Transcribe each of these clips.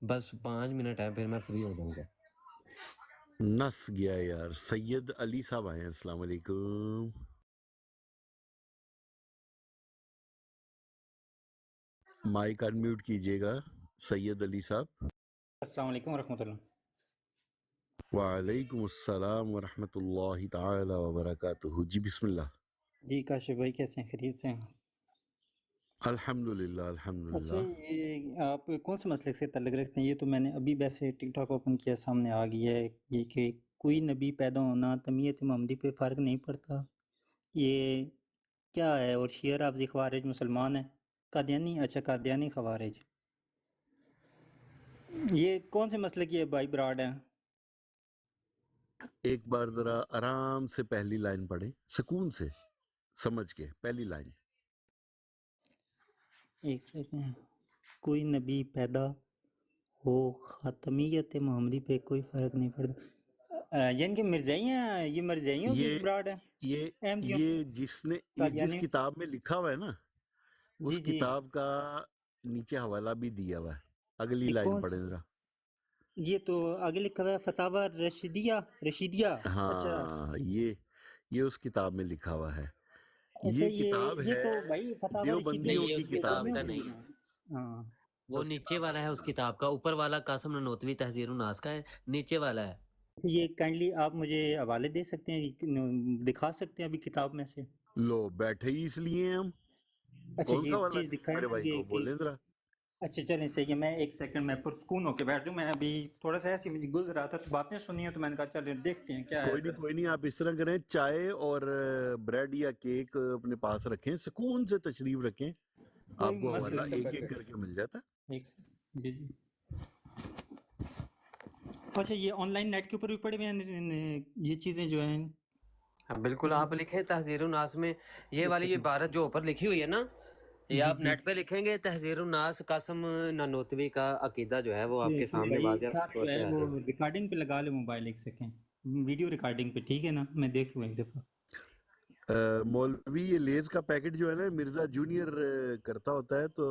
بس 5 منٹ ہے، پھر میں فری ہو جاؤں گا. نس گیا یار. سید علی صاحب آئے ہیں. السلام علیکم. مائک ان میوٹ کیجیے گا سید علی صاحب. السلام علیکم ورحمۃ اللہ. وعلیکم السلام ورحمۃ اللہ تعالی وبرکاتہ. جی بسم اللہ. جی کاشف بھائی کیسے ہیں؟ خیریت سے ہیں؟ الحمدللہ اچھا، الحمدللہ. یہ آپ کون سے مسلک سے تعلق رکھتے ہیں؟ یہ تو میں نے ابھی ویسے ٹک ٹاک اوپن کیا، سامنے آ گیا ہے یہ کہ کوئی نبی پیدا ہونا تمیت محمدی پہ فرق نہیں پڑتا. یہ کیا ہے؟ اور شیعہ رافضی خوارج مسلمان ہیں؟ قادیانی؟ اچھا قادیانی خوارج. یہ کون سے مسلک یہ بھائی براڈ ہیں؟ ایک بار ذرا آرام سے پہلی لائن پڑھیں، سکون سے سمجھ کے. پہلی لائن. ایک سیکنڈ. کوئی نبی پیدا ہو خاتمیت محمدی پہ کوئی فرق نہیں پڑتا. یعنی کہ مرزائی ہیں؟ یہ مرزائیوں کی یہ براڈ ہے؟ یہ احمدیوں؟ یہ جس قادیانی؟ کتاب میں لکھا ہوا ہے نا، جی اس جی. کتاب کا نیچے حوالہ بھی دیا ہوا ہے. اگلی یہ لائن کون پڑھیں سی؟ ذرا. یہ تو آگے لکھا ہوا ہے فتاوی رشیدیہ. اچھا ہاں، یہ اس کتاب میں لکھا ہوا ہے. اچھا، یہ کتاب یہ ہے تو بھائی فتاوی نہیں، رشیدیہ دیوبندیوں یہ کی اس یہ کتاب کتاب سنیوں کا ہے. کی نہیں ہے ہے. نا؟ ہاں. وہ نیچے والا ہے اس کتاب کا، اوپر والا قاسم نانوتوی تحذیر الناس کا ہے، نیچے والا ہے. اچھا، یہ کائنڈلی آپ مجھے حوالے دے سکتے ہیں، دکھا سکتے ہیں ابھی کتاب میں سے؟ لو بیٹھے ہی اس لیے ہیں ہم. اچھا کون سا یہ والا چیز چاہیے دکھائیں میرے نا بھائی یہ کو؟ کہ بولیں ذرا. اچھا چلیں صحیح ہے. میں ایک سیکنڈ میں پرسکون ہو کے بیٹھ جوں. میں ابھی تھوڑا سا ایسے مجھے گزر رہا تھا تو باتیں سنی ہیں تو میں نے کہا چلیں دیکھتے ہیں کیا ہے کوئی پھر. نہیں، آپ اس طرح کریں، چائے اور بریڈ یا کیک اپنے پاس رکھیں، سکون سے تشریف رکھیں. کوئی آپ کو حوالہ مسئلہ ایک ایک کر کے مل جاتا. ایک سیکنڈ. جی جی. اچھا، یہ آن لائن نیٹ کے اوپر بھی پڑے ہوئے ہیں یہ چیزیں جو ہیں؟ بالکل، آپ لکھیں تحذیر الناس میں یہ ایک والی سیکنڈ. عبارت جو اوپر لکھی ہوئی ہے نا، یہ جی آپ جی. نیٹ پہ لکھیں گے تحذیر الناس قاسم نانوتوی کا عقیدہ جو ہے وہ آپ کے کوئی سامنے بھائی واضح ساتھ طور جو ہے پہ آ وہ جائے گا. ریکارڈنگ پہ لگا لے موبائل ایک سیکنڈ، ویڈیو ریکارڈنگ پہ. ٹھیک ہے نا؟ میں دیکھ لوں ایک دفعہ. مولوی یہ لیز کا پیکٹ جو ہے نا مرزا جونیئر کرتا ہوتا ہے، تو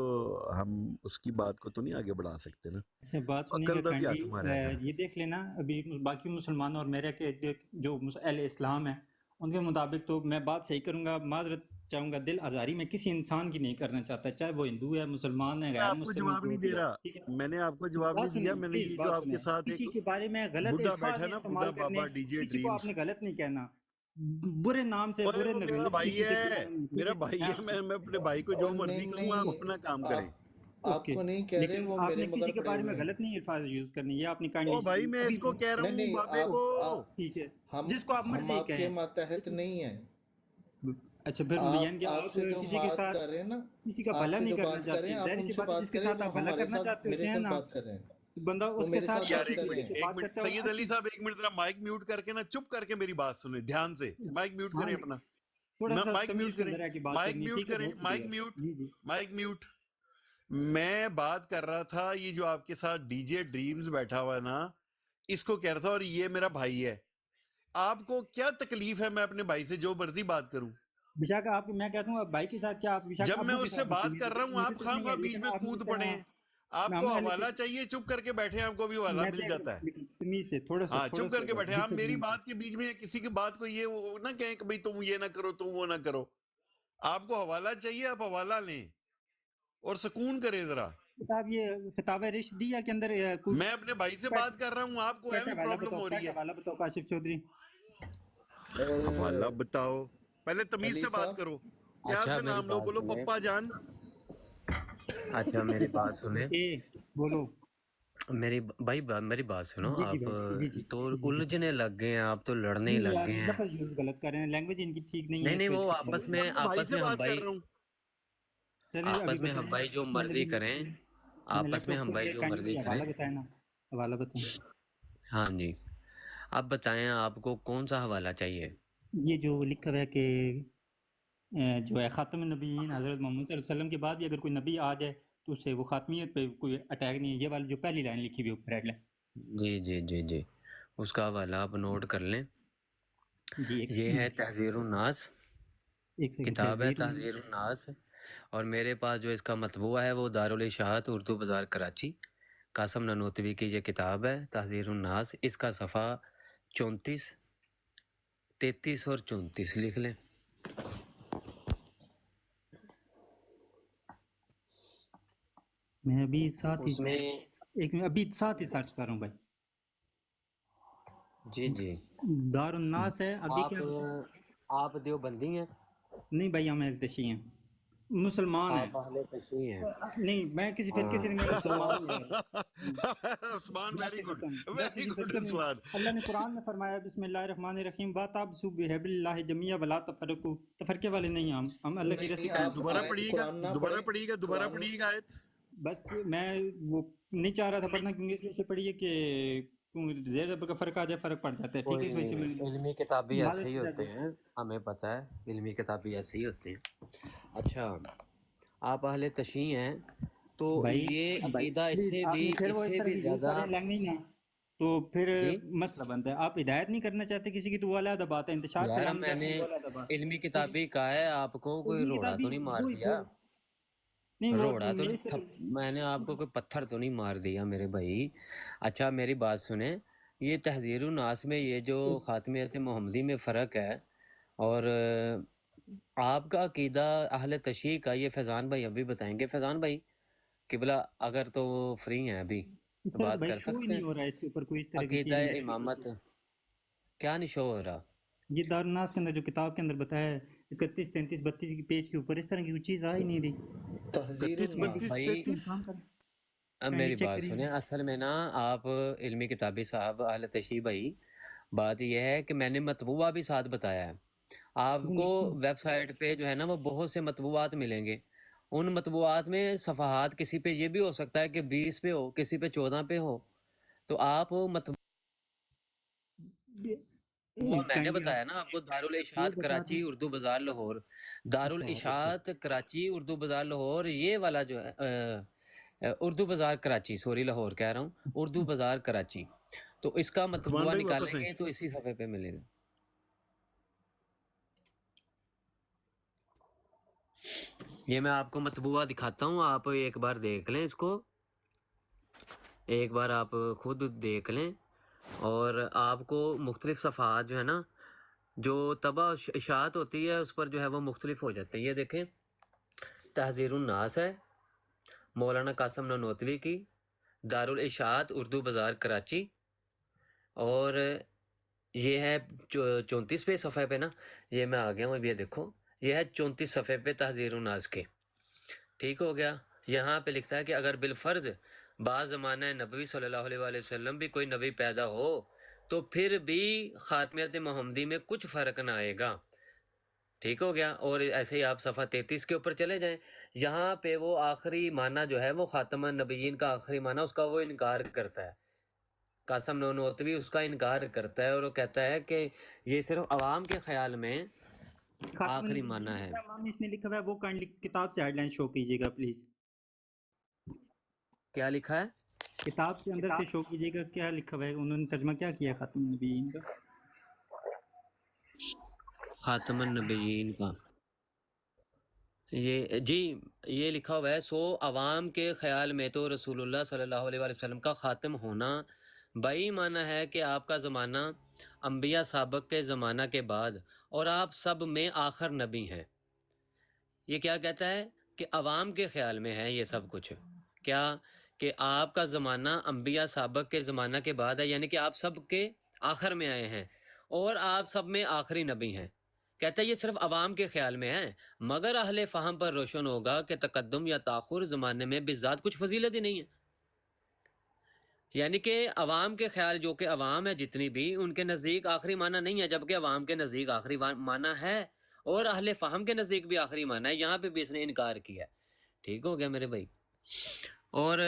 ہم اس کی بات کو تو نہیں آگے بڑھا سکتے نا. سے بات سنیں گے عقل دا بھی کائنڈلی. ہاتھ مارا ہے گا. یہ دیکھ لینا ابھی باقی مسلمانوں اور میرے کے جو اہل اسلام ہیں ان کے مطابق تو میں بات صحیح کروں گا. معذرت چاہوں گا، دل آزاری میں کسی انسان کی نہیں کرنا چاہتا، چاہے وہ ہندو ہے، مسلمان ہے، میں غیر آپ کو مسلم ہے، جواب جو نہیں دے بھی ہے. رہا. ٹھیک ہے، میں نے آپ کو جواب نہیں بات دیا. سنیں میں نے پلیز، یہ جو بات آپ کے سنیں. ساتھ ایک کسی کے بارے میں غلط بڈھا الفاظ بیٹھا نہیں نا، بڈھا استعمال کرنے، بابا ڈی جے کسی کو آپ ڈریمز. نے غلط نہیں کہنا، برے نام سے اوے برے وہ میرا لطیفے بھائی سے ہے، پکارنا نہیں. ٹھیک میرا ہے، بھائی میں ہے. آپ سے میں اپنے بھائی کو جو اور مرضی نہیں کہوں، آپ نہیں، اپنا کام کریں. آپ اوکے. کو نہیں کہہ رہے، لیکن وہ آپ میرے نے کسی مگر کے پڑے بارے میں ہوئے ہیں. غلط نہیں الفاظ یوز کرنے، یہ آپ نے او بھائی، کائنڈلی میں ابھی. اس کو کہہ رہا نہیں ہوں نہیں، بابے کو. ٹھیک ہے، ہم جس کو آپ ہم مرضی آپ کے کہیں. ماتحت نہیں ہیں. اچھا پھر یعنی کہ آپ آپ سے جو کسی کے بات ساتھ کر رہے ہیں نا، کسی کا آپ بھلا سے نہیں جو کرنا بات کر رہے چاہتے. ہیں، آپ ظاہر ان سی سے بات ہے، بات جس کے کریں ساتھ جو آپ بھلا ہمارے کرنا ساتھ چاہتے میرے ہوتے ہیں ساتھ نا، بات کر رہے ہیں. بندہ وہ اس کے میرے ساتھ ساتھ یار اچھی بات ایک کر منٹ رہے طریقے ہیں. سے ایک بات منٹ کرتا ہے اور سید علی اچھی. صاحب، ایک منٹ ذرا مائک میوٹ کر کے نا، چپ کر کے میری بات سنیں دھیان سے. مائک میوٹ ہاں کریں اپنا. تھوڑا سا مائک تمیز میوٹ کے کریں. اندر ہے کہ بات مائک کرنی ہے. میوٹ ٹھیک ہے، کریں. بہت مائک شکریہ. میوٹ. جی جی. Mic mute. میں بات کر رہا تھا، یہ جو آپ کے ساتھ ڈی جے ڈریمز بیٹھا ہوا ہے نا، اس کو کہہ رہا تھا، اور یہ میرا بھائی ہے. آپ کو کیا تکلیف ہے میں اپنے بھائی سے جو مرضی بات کروں؟ بشاک آپ میں کہتا ہوں بھائی کے ساتھ کیا، آپ بشاک جب میں ابو کے اس سے ساتھ بات کر رہا بدتمیزی، ہوں مجھے آپ کچھ خواہ نہیں ہے، مخواہ بیچ لیکن میں آپ کود اس پڑے طرح ہیں. آپ ہم کو اہل حوالہ چاہیے، چپ کر کے بیٹھے ہیں، آپ کو بھی حوالہ میں مل جاتا ہے. تمیز سے تھوڑا سا ہاں، تھوڑا چپ کر کے سا بیٹھے. آپ ڈس میری ایگریمنٹ. بات کے بیچ میں کسی کی بات کو یہ وہ نہ کہیں کہ بھئی تم یہ نہ کرو، تم وہ نہ کرو. آپ کو حوالہ چاہیے، آپ حوالہ لیں اور سکون کریں ذرا. کتاب یہ فتاوی رشدیہ کے اندر کوئی میں اپنے بھائی سے پیٹ بات کر رہا ہوں، آپ کو پیٹ ایویں حوالہ پرابلم بتاؤ، ہو رہی پیٹ ہے. حوالہ بتاؤ کاشف چودھری. حوالہ اور بتاؤ. پہلے تمیز علی سے بات صاحب، کرو. پیار اچھا سے میری نام لو، بات بولو سنیں. پپا جان. اچھا میری بات سنیں. اے بولو. میری بات سنو. جی جی آپ بھائی جی جی تو جی جی. الجھنے لگ گئے ہیں، آپ تو لڑنے ہی نہیں لگ یار، گئے ہیں. لفظ یوز غلط کر رہے ہیں، لینگویج ان کی ٹھیک نہیں ہے، نہیں اس نہیں، وجہ وہ سے آپس میں میں اپنے بھائی آپس سے میں ہم بات کر بھائی، رہا ہوں. چلیں ابھی آپس میں ہم بتائیں. بھائی جو میں نے مرضی کریں. میں نے لیپ آپس میں ٹاپ ہم کھول بھائی لیا، جو کائنڈلی مرضی مجھے کریں. حوالہ بتائیں نا، حوالہ بتائیں. ہاں جی. اب بتائیں آپ کو کون سا حوالہ چاہیے؟ یہ جو لکھا ہوا ہے کہ جو ہے خاتم النبیین حضرت محمد صلی اللہ علیہ وسلم کے بعد بھی اگر کوئی نبی آ جائے تو اسے وہ خاتمیت پہ کوئی اٹیک نہیں ہے. یہ والی جو پہلی لائن لکھی ہوئی اوپر، ریڈ لائن. جی جی جی جی، اس کا حوالہ آپ نوٹ کر لیں. جی ایک یہ ہے سیکنڈ، تحذیر الناس، ایک سیکنڈ. کتاب ہے تحذیر تحذیر الناس. اور میرے پاس جو اس کا مطبوع ہے وہ دارالاشاعت اردو بازار کراچی، قاسم نانوتوی کی یہ کتاب ہے تحذیر الناس، اس کا صفحہ 34، 33 اور 34 لکھ لیں۔ میں ابھی ساتھ ہی اس میں ابھی ساتھ ہی سرچ کر رہا ہوں بھائی۔ جی دار الناس ہے ابھی کیا؟ آپ دیوبندی ہیں؟ نہیں بھائی، ہم اہل تشیع ہیں، مسلمان ہیں۔ آپ اہل تشیع ہیں؟ نہیں، میں کسی فرقے سے نہیں، میں مسلمان ہوں یار۔ عثمان میں ویری گڈ، میں ویری کسی گڈ فرقے میں، عثمان۔ اللہ نے قرآن میں فرمایا بسم اللہ الرحمن الرحیم وَاعْتَصِمُوا بِحَبْلِ اللَّهِ جَمِيعًا وَلَا تَفَرَّقُوا۔ تفرقے والے نہیں ہیں ہم اللہ کی رسی آپ دوبارہ پڑھیے گا، دوبارہ پڑھیے گا آیت۔ بس میں وہ نہیں چاہ رہا تھا پڑھنا، کیونکہ اس وجہ سے پڑھیے کہ زیر زبر کا فرق آ جائے، فرق پڑ جاتا ہے، ٹھیک ہے، اس وجہ سے میں علمی کتابی ایسے ہی معذرت ہوتے ہیں، ہمیں پتہ ہے علمی کتابی ایسے ہی ہوتے ہیں۔ اچھا، آپ اہل تشیع ہیں تو بھائی یہ عقیدہ اس پلیز سے آپ نے پھر وہ اس طرح بھی کی یوز کر زیادہ رہے ہیں لینگویج نا، تو پھر جی مسئلہ بنتا ہے۔ آپ ہدایت نہیں کرنا چاہتے کسی کی تو وہ علیحدہ بات ہے، انتشار یار، پھیلانا میں چاہتے نے ہیں وہ علیحدہ بات علمی ہے، ٹھیک ہے۔ کتابی کہا ہے، آپ کو کوئی علمی روڑا تو کتابی نہیں مار وہی دیا؟ نہیں، وہ روڑا تو میری طرف میں نے آپ کو کوئی پتھر تو نہیں مار دیا میرے بھائی۔ اچھا میری بات سنیں، یہ تحذیر الناس میں یہ جو خاتمیت محمدی میں فرق ہے اور آپ کا عقیدہ اہل تشیع کا، یہ فیضان بھائی ابھی بتائیں گے۔ فیضان بھائی قبلہ اگر تو وہ فری ہیں ابھی اس تو طرح بات بھائی کر شو ہی سکتے نہیں ہیں؟ ہو رہا ہے اس کے اوپر کوئی اس طرح کی عقیدہ چیز میرے۔ امامت کیا نہیں شو ہو رہا؟ یہ دارالناس کے اندر جو کتاب کے اندر بتایا ہے 31 33 32 کی پیج کے اوپر اس طرح کی کوئی چیز آ ہی نہیں رہی۔ تحذیر 31 الناس 32 بھائی 33 کنفرم کریں، اب یہ میری چیک بات کریے۔ سنیں، اصل میں نا آپ علمی کتابی صاحب اہل تشیع بھائی، بات یہ ہے کہ میں نے مطبوعہ بھی ساتھ بتایا ہے آپ کو۔ ویب سائٹ پہ جو ہے نا وہ بہت سے مطبوعات ملیں گے، ان مطبوعات میں صفحات کسی پہ یہ بھی ہو سکتا ہے کہ 20 پہ ہو، کسی پہ 14 پہ ہو، تو آپ وہ میں نے بتایا نا آپ کو، وہ دارالاشاعت بتا دیں۔ کراچی اردو بازار لاہور، اچھا دارالاشاعت کراچی اردو بازار لاہور، یہ والا جو ہے اردو بازار کراچی، سوری لاہور کہہ رہا ہوں، اردو بازار کراچی، تو اس کا عثمان مطبوعہ بھائی نکالیں واپس آئیں۔ گے تو اسی صفحے پہ ملے گا۔ یہ میں آپ کو مطبوعہ دکھاتا ہوں، آپ ایک بار دیکھ لیں اس کو، ایک بار آپ خود دیکھ لیں، اور آپ کو مختلف صفحات جو ہے نا جو طبع اشاعت ہوتی ہے اس پر جو ہے وہ مختلف ہو جاتے ہیں۔ یہ دیکھیں، تحذیر الناس ہے مولانا قاسم نانوتوی کی، دارالاشاعت اردو بازار کراچی، اور یہ ہے 34 صفحے پہ نا، یہ میں آ گیا ہوں اب، یہ دیکھو یہ ہے 34 صفحے پہ تحذیر الناس کے، ٹھیک ہو گیا۔ یہاں پہ لکھتا ہے کہ اگر بالفرض بعض زمانہ نبوی صلی اللہ علیہ وآلہ وسلم بھی کوئی نبی پیدا ہو تو پھر بھی خاتمیت محمدی میں کچھ فرق نہ آئے گا، ٹھیک ہو گیا۔ اور ایسے ہی آپ صفحہ 33 کے اوپر چلے جائیں، یہاں پہ وہ آخری معنی جو ہے وہ خاتم النبیین کا آخری معنی، اس کا وہ انکار کرتا ہے، قاسم نانوتوی اس کا انکار کرتا ہے، اور وہ کہتا ہے کہ یہ صرف عوام کے خیال میں خاتم آخری النبیین معنی ہے۔ کیا معنی اس نے لکھا ہوا ہے وہ کائنڈلی کتاب سے ہیڈ لائن شو کیجیے گا پلیز، کیا لکھا ہے؟ کتاب کے اندر سے شو کیجیے گا کیا لکھا ہوا ہے، انہوں نے ترجمہ کیا کیا ہے خاتم النبیین کا۔ خاتم النبیین کا یہ جی، یہ لکھا ہوا ہے، سو عوام کے خیال میں تو رسول اللہ صلی اللہ علیہ وآلہ وسلم کا خاتم ہونا بائی معنی ہے کہ آپ کا زمانہ انبیاء سابق کے زمانہ کے بعد اور آپ سب میں آخر نبی ہیں۔ یہ کیا کہتا ہے کہ عوام کے خیال میں ہے یہ سب کچھ، کیا کہ آپ کا زمانہ انبیاء سابق کے زمانہ کے بعد ہے، یعنی کہ آپ سب کے آخر میں آئے ہیں اور آپ سب میں آخری نبی ہیں۔ کہتا ہے یہ صرف عوام کے خیال میں ہے، مگر اہل فہم پر روشن ہوگا کہ تقدم یا تاخر زمانے میں بذات کچھ فضیلت ہی نہیں ہے۔ یعنی کہ عوام کے خیال، جو کہ عوام ہے جتنی بھی، ان کے نزدیک آخری معنی نہیں ہے، جبکہ عوام کے نزدیک آخری معنی ہے اور اہل فہم کے نزدیک بھی آخری معنی ہے۔ یہاں پہ بھی اس نے انکار کیا ہے، ٹھیک ہو گیا میرے بھائی۔ اور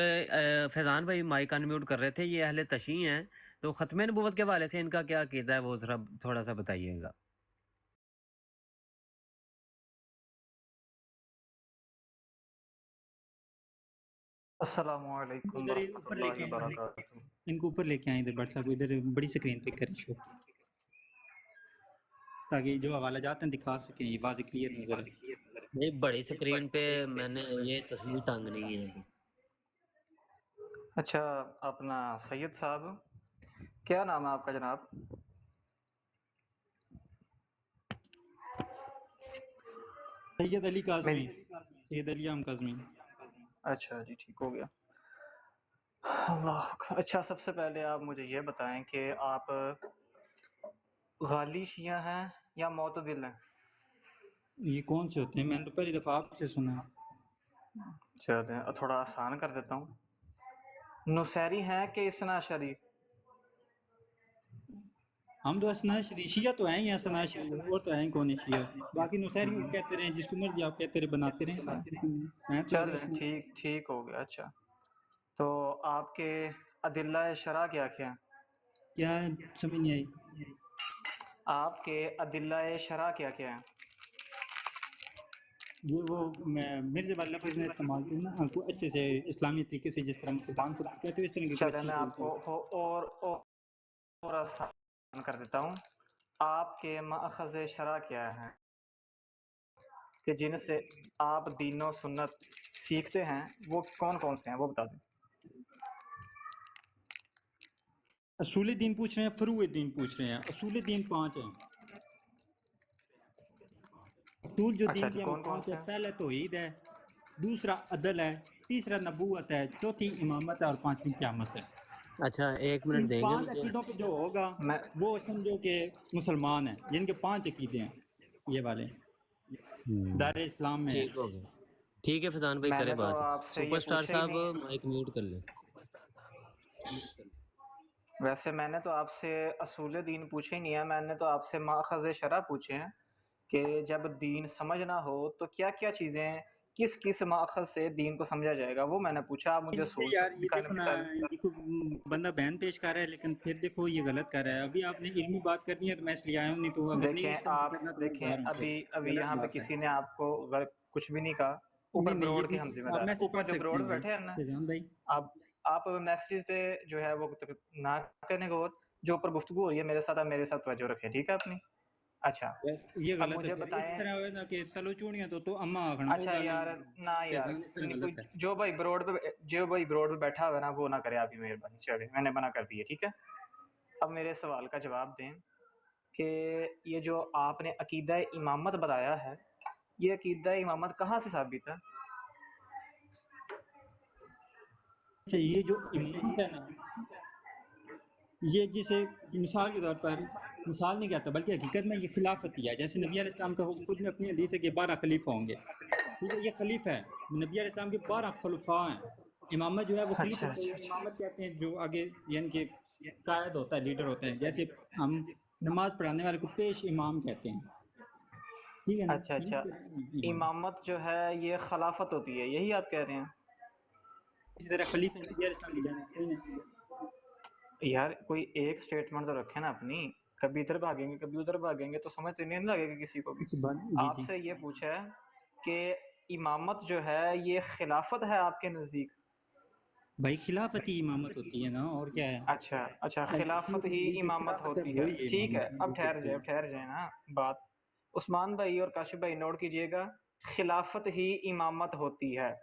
فیضان بھائی مائک ان میوٹ کر رہے تھے، یہ اہل تشیع ہیں، تو ختم نبوت کے حوالے سے ان کا کیا عقیدہ ہے وہ ذرا تھوڑا سا بتائیے گا۔ السلام علیکم ادھر ورحمۃ اوپر لے اللہ کے آئیں، وبرکاتہ۔ ان کو اوپر لے کے آئیں ادھر بٹ صاحب، ادھر بڑی سکرین پہ کریں شو تاکہ جو حوالہ جات ہیں دکھا سکیں، یہ واضح کلیئر نظر آئے۔ نہیں، بڑی سکرین پہ میں نے یہ تصویر ٹانگنی ہے ابھی۔ اچھا اپنا سید صاحب کیا نام ہے آپ کا جناب؟ سید علی کاظمی، میری سید علی عام کاظمی۔ اچھا جی ٹھیک ہو گیا۔ اللہ اکبر۔ اچھا سب سے پہلے آپ مجھے یہ بتائیں کہ آپ غالی شیعہ ہیں یا معتدل ہیں؟ یہ کون سے ہوتے ہیں؟ میں نے تو پہلی دفعہ آپ سے سنا ہے۔ چلیں تھوڑا آسان کر دیتا ہوں، نصیری ہیں کہ اثنا عشری؟ ہم تو اسنا شیعہ تو ہیں ہی اسنا شیعہ، اور تو ہیں کون شیعہ، باقی نصیری کو کہتے رہیں، جس کو مرضی آپ کہتے رہے، بناتے رہیں، ہیں تو اہل چلیں سنت۔ ٹھیک ہو گیا۔ اچھا تو آپ کے ادلہ شرع کیا کیا ہیں؟ کیا سمجھ نہیں آئی؟ آپ کے ادلہ شرع کیا کیا ہیں؟ یہ وہ میں مرزا والا لفظ نے استعمال کیا نا، کو اچھے سے اسلامی طریقے سے، جس طرح مسلمان کو کہتے ہیں اس طرح کی کوئی چلیں اچھی میں آپ طریقے کو سے۔ اور آسان کر دیتا ہوں، آپ کے ماخذ شرع کیا ہے کہ جن سے آپ دین و سنت سیکھتے ہیں، وہ کون کون سے ہیں وہ بتا دیں۔ اصول دین پوچھ رہے ہیں، فروع دین پوچھ رہے ہیں؟ اصول دین 5 ہیں، اصول جو اچھا دین جی کے ہمیں کون کون 5 سے ہے۔ ہیں؟ پہلا توحید ہے، دوسرا عدل ہے، تیسرا نبوت ہے، چوتھی امامت ہے، اور پانچویں قیامت ہے۔ اچھا ایک ان منٹ دیں گے 5 مجھے؟ عقیدوں پہ جو ہوگا میں وہ سمجھو کہ مسلمان ہیں، جن کے 5 عقیدے ہیں یہ والے دار اسلام میں ہیں۔ ٹھیک ہو گیا، ٹھیک ہے فیضان بھائی میں کرے نے تو بات۔ آپ سے سپر یہ سٹار پوچھا ہی صاحب نہیں، مائک میوٹ کر لیں۔ ویسے میں نے تو آپ سے اصول دین پوچھے ہی نہیں ہے، میں نے تو آپ سے ماخذ شرع پوچھے ہیں کہ جب دین سمجھ نہ ہو تو کیا کیا چیزیں کس کس ماخذ سے دین کو سمجھا جائے گا، وہ میں نے پوچھا۔ آپ مجھے اصول یار یہ دیکھو نا، بتا دیں۔ دیکھو بندہ بیان پیش کر رہا ہے لیکن پھر دیکھو یہ غلط کر رہا ہے۔ ابھی آپ نے علمی بات کرنی ہے تو میں اس لیے آیا ہوں، نہیں تو اگر نہیں دیکھیں اس طرح سے آپ کرنا تو میں دیکھیں باہر ہوں، پھر ابھی غلط یہاں پہ بات ہے۔ کسی نے آپ کو کچھ بھی نہیں کہا، اوپر نہیں نہیں، یہ بروڑ کے ہم نیچے ذمہ آپ دار ہیں، میسج اوپر پڑھ جو سکتے بروڑ ہیں پہ بھائی بیٹھے ہیں نا، فیضان بھائی۔ آپ میسیج پہ جو ہے وہ نہ کرنے کو، جو اوپر گفتگو ہو رہی ہے میرے ساتھ توجہ رکھیں، ٹھیک ہے اپنی؟ اچھا یہ اب غلط ہے، مجھے پھر اسی بتائیں۔ طرح ہوئے نا کہ تلو چوڑیاں تو اما آخنا، وہ اچھا گل یار نہ یار فیضان اس طرح کوئی غلط ہے۔ جو بھائی بروڑ پہ بیٹھا ہوا ہے نا وہ نہ کرے، آپ کی مہربانی، چلے میں نے منع کر دی ہے، ٹھیک ہے؟ اب میرے سوال کا جواب دیں کہ یہ جو آپ نے عقیدہ امامت بتایا ہے، یہ عقیدہ امامت کہاں سے ثابت ہے؟ اچھا یہ جو امامت ہے نا، یہ جسے مثال کے طور پر مثال نہیں کہتا بلکہ حقیقت میں یہ خلافت ہی ہے۔ جیسے نبی علیہ السلام کا خود میں اپنی حدیث ہے کہ 12 خلیفہ ہوں گے، ٹھیک ہے؟ یہ خلیفہ ہے، نبی علیہ السلام کے 12 خلفاء ہیں۔ امامت جو ہے وہ اچھا خلیفت کو اچھا اچھا امامت کہتے ہیں، جو آگے یعنی کہ قائد ہوتا ہے، لیڈر ہوتا ہے۔ جیسے ہم نماز پڑھانے والے کو پیش امام کہتے ہیں، ٹھیک ہے نا؟ اچھا اچھا امام امامت جو ہے یہ خلافت ہوتی ہے، یہی آپ کہہ رہے ہیں؟ اسی طرح خلیفہ نبی علیہ السلام کی جانب کوئی نہیں۔ یار کوئی ایک سٹیٹمنٹ تو رکھے نا اپنی، کبھی ادھر بھاگیں گے کبھی ادھر بھاگیں گے تو سمجھ تو نہیں لگے گا کسی کو بھی۔ اچھی بات جی آپ جی سے یہ پوچھا ہے کہ امامت جو ہے یہ خلافت ہے آپ کے نزدیک؟ بھائی، خلافت ہی امامت ہوتی ہے نا، اور کیا ہے؟ اچھا کسی خلافت کے ہی نزدیک جو امامت خلافت ہے ہوتی ہے، وہی ہے ٹھیک ہے۔ امامت، اب بالکل صحیح۔ ٹھہر جائے نا بات، عثمان بھائی اور کاشف بھائی نوٹ کیجئے گا، خلافت ہی امامت ہوتی ہے،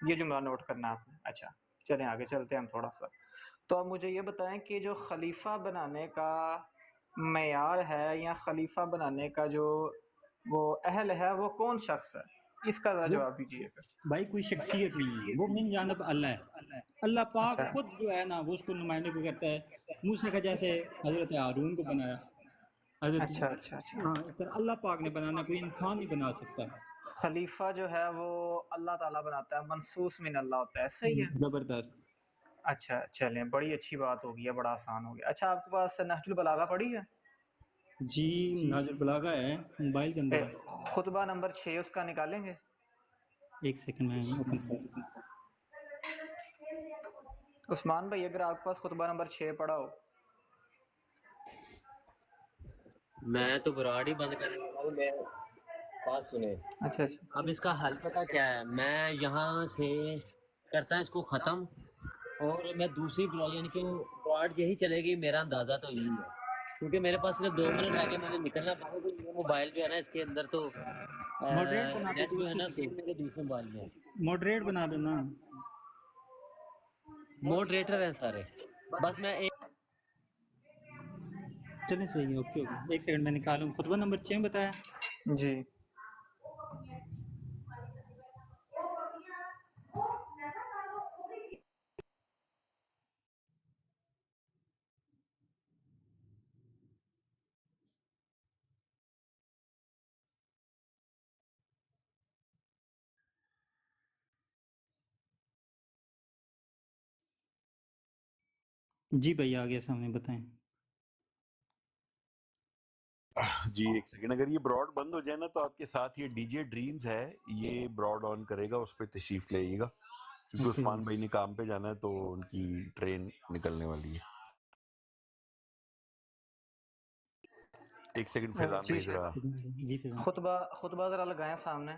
یہ جملہ نوٹ کرنا آپ نے۔ اچھا چلیں آگے چلتے ہیں ہم تھوڑا سا۔ تو اب مجھے یہ بتائیں کہ جو خلیفہ بنانے کا معیار ہے یا خلیفہ بنانے کا جو وہ اہل ہے وہ کون شخص ہے، اس کا ذرا وہ جواب دیجیے گا۔ بھائی کوئی شخصیت نہیں ہے، وہ من جانب اللہ ہے۔ اللہ پاک اچھا خود جو ہے نا وہ اس کو نمائندے کو کرتا ہے، موسیٰ کا جیسے حضرت ہارون کو بنایا، حضرت اچھا اچھا اچھا ہاں اس طرح اللہ پاک نے بنانا، کوئی انسان نہیں بنا سکتا۔ خلیفہ جو ہے وہ اللہ تعالیٰ بناتا ہے، منصوص من اللہ ہوتا ہے، صحیح ہے؟ زبردست۔ اچھا چلیں بڑی اچھی بات ہو گئی ہے، بڑا آسان ہو گیا۔ اچھا آپ کے پاس نہج البلاغہ پڑھی ہے؟ جی ناظر البلاغہ ہے، موبائل کے اندر ہے۔ خطبہ نمبر 6 اس کا نکالیں گے؟ ایک سیکنڈ میں اوپن کر۔ عثمان بھائی اگر آپ کے پاس خطبہ نمبر 6 پڑھا ہو۔ میں تو براڈ ہی بند کرنے والا ہوں، میں بات سنیں۔ اچھا اچھا اب اس کا حل پتہ کیا ہے؟ میں یہاں سے کرتا ہوں اس کو ختم، اور میں دوسری یعنی کہ براڈ یہی چلے گی، میرا اندازہ تو یہی ہے، کیونکہ میرے پاس صرف 2 منٹ رہ کے میں نے نکلنا پڑا، کہ میرا موبائل جو ہے نا اس کے اندر تو ماڈریٹ بنا دو نیٹ جو ہے دوسرے نا کسی سیم میرے دوسرے موبائل میں ہے۔ ماڈریٹ بنا دو نا۔ ماڈریٹر ہیں سارے. بس میں ایک چلیں صحیح ہے، اوکے اوکے، ایک سیکنڈ میں نکالوں. خطبہ نمبر 6 بتایا. جی جی بھائی آ گیا سامنے، بتائیں. جی ایک سیکنڈ، اگر یہ براڈ بند ہو جائے نا تو آپ کے ساتھ یہ ڈی جے ڈریمز ہے، یہ براڈ آن کرے گا، اس پہ تشریف لے آئیے گا، کیونکہ اوکے عثمان بھائی نے کام پہ جانا ہے تو ان کی ٹرین نکلنے والی ہے. ایک سیکنڈ فیضان جی بھائی ذرا. جی فیضان. خطبہ ذرا لگائیں سامنے.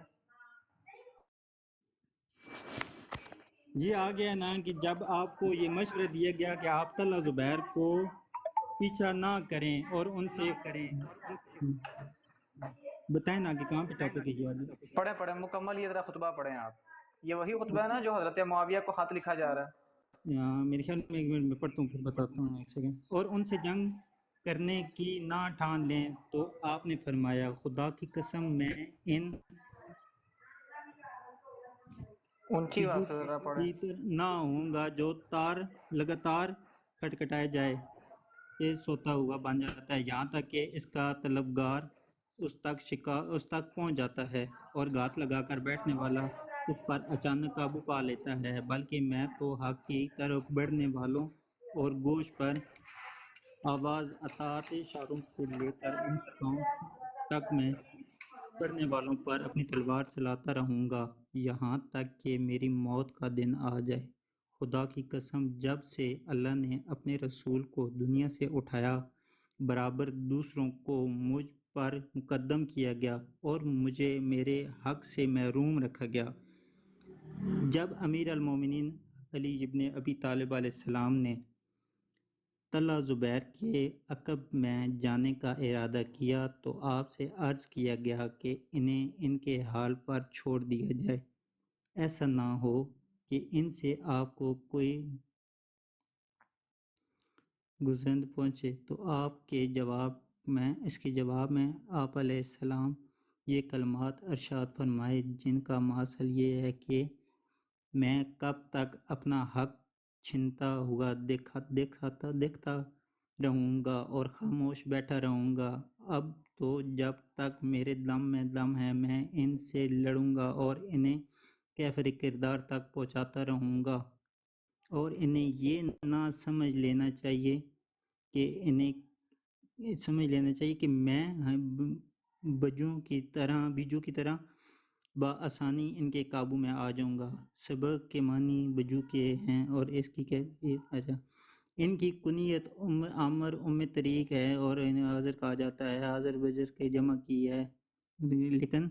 یہ آ گیا نا کہ جب آپ کو یہ مشورہ دیا گیا کہ آپ طلحہ زبیر کو پیچھا نہ کریں اور ان سے بتائیں نا کہ کہاں پہ ٹاپک ہے یہ آگے. پڑھیں مکمل یہ ذرا خطبہ پڑھیں آپ. یہ وہی خطبہ ہے نا جو حضرت معاویہ کو خط لکھا جا رہا ہے. میرے خیال میں ایک منٹ میں پڑھتا ہوں پھر بتاتا ہوں، ایک سیکنڈ. اور ان سے جنگ کرنے کی نہ ٹھان لیں تو آپ نے فرمایا خدا کی قسم میں ان اونچی آواز سے ذرا پڑھیں. کی طرح نہ ہوں گا جو تار لگاتار کھٹکھٹائے جائے سے سوتا ہوا بن جاتا ہے، یہاں تک کہ اس کا طلبگار اس تک پہنچ جاتا ہے اور گھات لگا کر بیٹھنے والا اس پر اچانک قابو پا لیتا ہے. بلکہ میں تو حق کی طرف بڑھنے والوں اور گوش پر آواز اطاعت اشاروں سے لے کر ان پاؤں تک میں پڑھنے والوں پر اپنی تلوار چلاتا رہوں گا یہاں تک کہ میری موت کا دن آ جائے. خدا کی قسم جب سے اللہ نے اپنے رسول کو دنیا سے اٹھایا برابر دوسروں کو مجھ پر مقدم کیا گیا اور مجھے میرے حق سے محروم رکھا گیا. جب امیر المومنین علی ابن ابی طالب علیہ السلام نے طلحہ زبیر کے عقب میں جانے کا ارادہ کیا تو آپ سے عرض کیا گیا کہ انہیں ان کے حال پر چھوڑ دیا جائے، ایسا نہ ہو کہ ان سے آپ کو کوئی گزند پہنچے. تو آپ کے جواب میں آپ علیہ السلام یہ کلمات ارشاد فرمائے جن کا ماصل یہ ہے کہ میں کب تک اپنا حق چھنتا ہوا دیکھتا رہوں گا اور خاموش بیٹھا رہوں گا. اب تو جب تک میرے دم میں دم ہے میں ان سے لڑوں گا اور انہیں کیفر کردار تک پہنچاتا رہوں گا، اور انہیں یہ نہ سمجھ لینا چاہیے کہ میں بیجو کی طرح بآسانی ان کے قابو میں آ جاؤں گا. سبق کے معنی بجو کے ہیں اور اس کی ان کی کنیت عامر طریق ہے اور انہیں حاضر کہا جاتا ہے. حاضر بجر کے جمع کی ہے، لیکن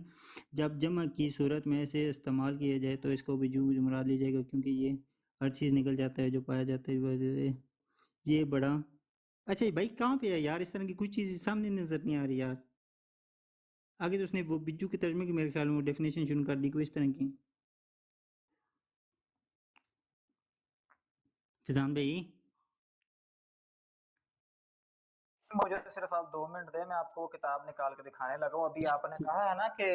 جب جمع کی صورت میں اسے استعمال کیا جائے تو اس کو بجو مراد لی جائے گا، کیونکہ یہ ہر چیز نکل جاتا ہے جو پایا جاتا ہے. یہ بڑا اچھا بھائی کہاں پہ ہے یار؟ اس طرح کی کوئی چیز سامنے نظر نہیں آ رہی یار. آگے تو اس نے وہ بجو کے ترجمے کی میرے خیال میں وہ ڈیفینیشن شروع کر دی کوئی اس طرح کی. فضان بھائی مجھے صرف آپ 2 منٹ دیں، میں آپ کو وہ کتاب نکال کے دکھانے لگا ہوں. ابھی آپ نے کہا ہے نا کہ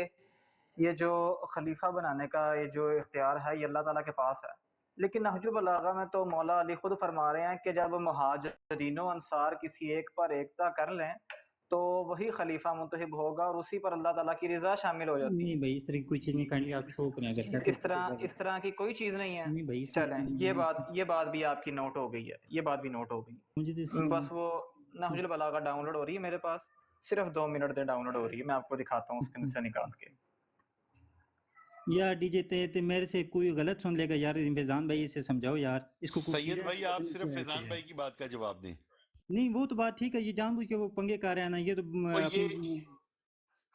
یہ جو خلیفہ بنانے کا یہ جو اختیار ہے یہ اللہ تعالیٰ کے پاس ہے، لیکن نہج البلاغہ میں تو مولا علی خود فرما رہے ہیں کہ جب مہاجرین و انصار کسی ایک پر ایکتا کر لیں تو وہی خلیفہ منتخب ہوگا اور اسی پر اللہ تعالیٰ کی رضا شامل ہو جاتی نہیں ہے. بھائی اس طرح کی کوئی چیز نہیں کرنی، آپ شو کریں اگر ہے تو اس طرح کی کوئی چیز نہیں ہے. نہیں بھائی چلیں یہ بات بھی آپ کی نوٹ ہو گئی ہے، یہ بات بھی نوٹ ہو گئی. مجھے تو بس وہ نہج البلاغہ ڈاؤن لوڈ ہو رہی ہے میرے پاس، صرف 2 منٹ دیں ڈاؤن لوڈ ہو رہی ہے، میں آپ کو دکھاتا ہوں اس کے سے نکال کے. یار ڈی جے تے میرے سے کوئی غلط سن لے گا یار. فیضان بھائی اسے سمجھاؤ یار، اس کو سید بھائی آپ صرف فیضان بھائی کی بات کا جواب دیں. نہیں وہ تو بات ٹھیک ہے، یہ جان بوجھ کے وہ پنگے کر رہے ہیں نا، یہ تو یہ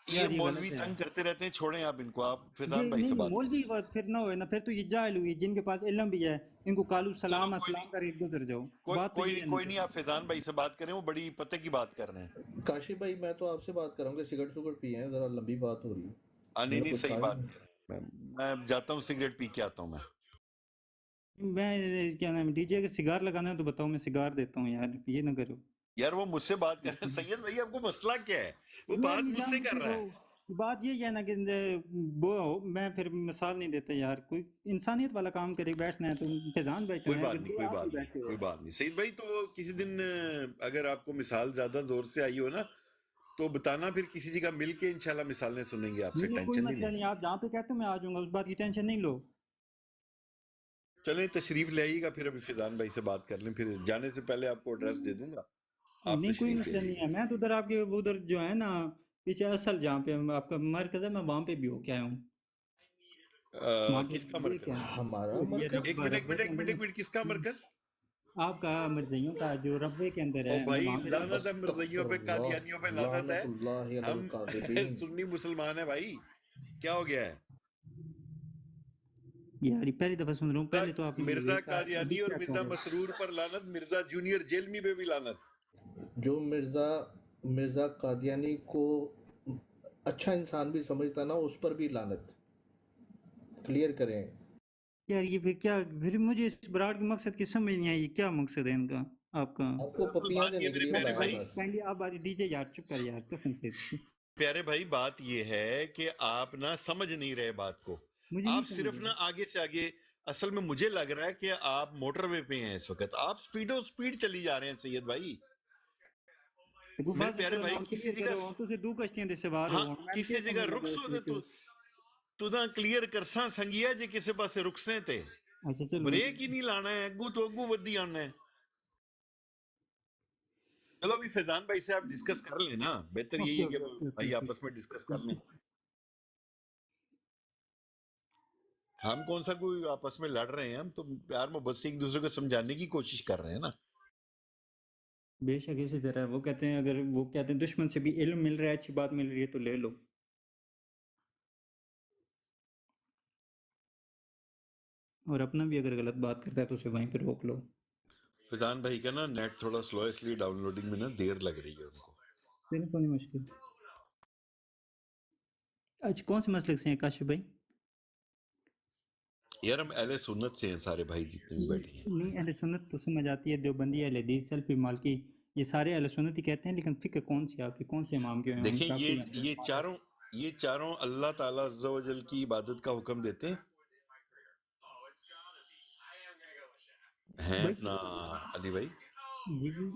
یار یہ مولوی غلط ہے. تنگ کرتے رہتے ہیں، چھوڑیں آپ ان کو، آپ فیضان بھائی سے نہیں بات کریں. مولوی بات پھر نہ ہوئے نا، پھر تو یہ جاہل ہوئی جن کے پاس علم بھی ہے، ان کو کالو سلام السلام کر کے گزر جاؤ. بات تو یہ ہے کوئی نہیں، آپ فیضان بھائی سے بات کریں، وہ بڑی پتہ کی بات کر رہے ہیں. کاشف بھائی میں تو آپ سے بات کروں گا، سگریٹ پیے ہیں، ذرا لمبی بات ہو رہی ہے. نہیں صحیح بات کر رہے ہیں. میں جاتا ہوں سگریٹ پی کے آتا ہوں. میں میں کیا نام ڈی جے اگر سگار لگانا ہے تو بتاؤ میں سگار دیتا ہوں یار یہ نہ کرو یار وہ مجھ سے بات کر رہے ہیں سید بھائی آپ کو مسئلہ کیا ہے وہ یار بات یہ مجھ سے جان کر کہ رہا وہ ہے بات یہ ہے نا کہ وہ میں پھر مثال نہیں دیتا یار کوئی انسانیت والا کام کرے بیٹھنا ہے تو فیضان بیٹھے کوئی ہوئے ہیں بات اگر نہیں دو کوئی آپ بھی بات نہیں بیٹھے ہو کوئی بات نہیں سید بھائی تو کسی دن اگر آپ کو مثال زیادہ زور سے آئی ہو نا تو بتانا پھر کسی جگہ مل کے انشاءاللہ مثالیں سنیں گے آپ سے نہیں کوئی ٹینشن نہیں مسئلہ نہیں لیں آپ جہاں پہ کہتے ہو میں آ جاؤں گا اس بات کی ٹینشن نہیں لو چلیں تشریف لے آئیے گا پھر ابھی فیضان بھائی سے بات کر لیں پھر جانے سے پہلے آپ کو ایڈریس دے دوں گا آپ نہیں کوئی تشریف لے مسئلہ آئیے نہیں گا ہے میں تو ادھر آپ کے ادھر جو ہے نا پیچھے اصل جہاں پہ آپ کا مرکز ہے میں وہاں پہ بھی ہو کے آیا ہوں وہاں پہ کس کا یہ کیا مرکز ہمارا یہ مرکز ایک منٹ ایک منٹ ربوے کے ایک منٹ اندر ایک منٹ کس کا مرکز آپ کا مرزیوں کا جو ربوے کے اندر او ہے میں بھائی وہاں پہ رہتا لعنت ہے مرزائیوں استغفر پہ اللہ قادیانیوں پہ لعنت ہے لعنت اللہ علی ہم القاذبین. سنی مسلمان ہیں بھائی کیا ہو گیا ہے ہوں یار یہ پہلی دفعہ سن رہا ہوں پہلے تو آپ نے مجھے مرزا یہی کہا ابھی قادیانی اور کیا کہہ مرزا رہے ہو مسرور پر لعنت مرزا جونیئر جیلمی پہ بھی لعنت جو مرزا قادیانی کو اچھا انسان بھی سمجھتا نا اس پر بھی لعنت. کلیئر کریں. یار یہ پھر کیا پھر مجھے اس براڈ کے مقصد کی سمجھ نہیں آئی یہ کیا مقصد ہے ان کا آپ کا آپ کو اصل پپیاں بات یہ دینے کے میرے لیے پیارے بلایا ہے بھائی بس. کائنڈلی آپ ڈی جے یار چپ کر یار قسم سے پیارے بھائی بات یہ ہے کہ آپ نہ سمجھ نہیں رہے بات کو مجھے نہیں آپ سمجھ صرف نہ آگے سے آگے اصل میں مجھے لگ رہا ہے کہ آپ موٹر وے پہ ہیں اس وقت آپ سپیڈ چلی جا رہے ہیں سید بھائی کوئی میرے واضح پیارے کرو بھائی نام کسی کلیئر جگہ کرو تو سے دو کشتیاں دے سوار ہاں ہو میں کسی کیا جگہ سمجھ لگا رخصو اس دے وچ تو نہ کلیئر کرساں سنگیا جی کسے پاسے رخصیں تے اچھا چلو بریک ہی نہیں لانا ہے اگو تو اگو ودی آنا ہے چلو ابھی فیضان بھائی سے آپ ڈسکس کر لیں نا بہتر یہی اوکے ہے کہ اوکے اوکے اوکے بھائی آپس میں ڈسکس کر لیں ہم کون سا کوئی آپس میں لڑ رہے ہیں ہم تو پیار محبت سے ایک دوسرے کو سمجھانے کی کوشش کر رہے ہیں نا بے شک اسی طرح وہ کہتے ہیں اگر وہ کہتے ہیں دشمن سے بھی علم مل رہا ہے اچھی بات مل رہی ہے تو لے لو اور اپنا بھی اگر غلط بات کرتا ہے تو اسے وہیں پہ روک لو فیضان بھائی کا نا نیٹ تھوڑا سلو ہے اس لیے ڈاؤن لوڈنگ میں نا دیر لگ رہی ہے ان کو پھر کوئی مشکل اچھا کون سے مسلک سے ہیں کاشف بھائی یار ہم اہل سنت سے ہیں سارے بھائی جتنے بھی بیٹھے ہیں نہیں اہل سنت تو سمجھ آتی ہے دیوبندی اہل حدیث سلفی مالکی یہ سارے اہل سنت ہی کہتے ہیں لیکن فقہ کون سی آپ کی کون سے امام کے ہیں ان دیکھیں کا کوئی آپ یہ چاروں اللہ تعالیٰ عز و جل کی عبادت کا حکم دیتے ہیں بھائی اپنا علی بھائی جی جی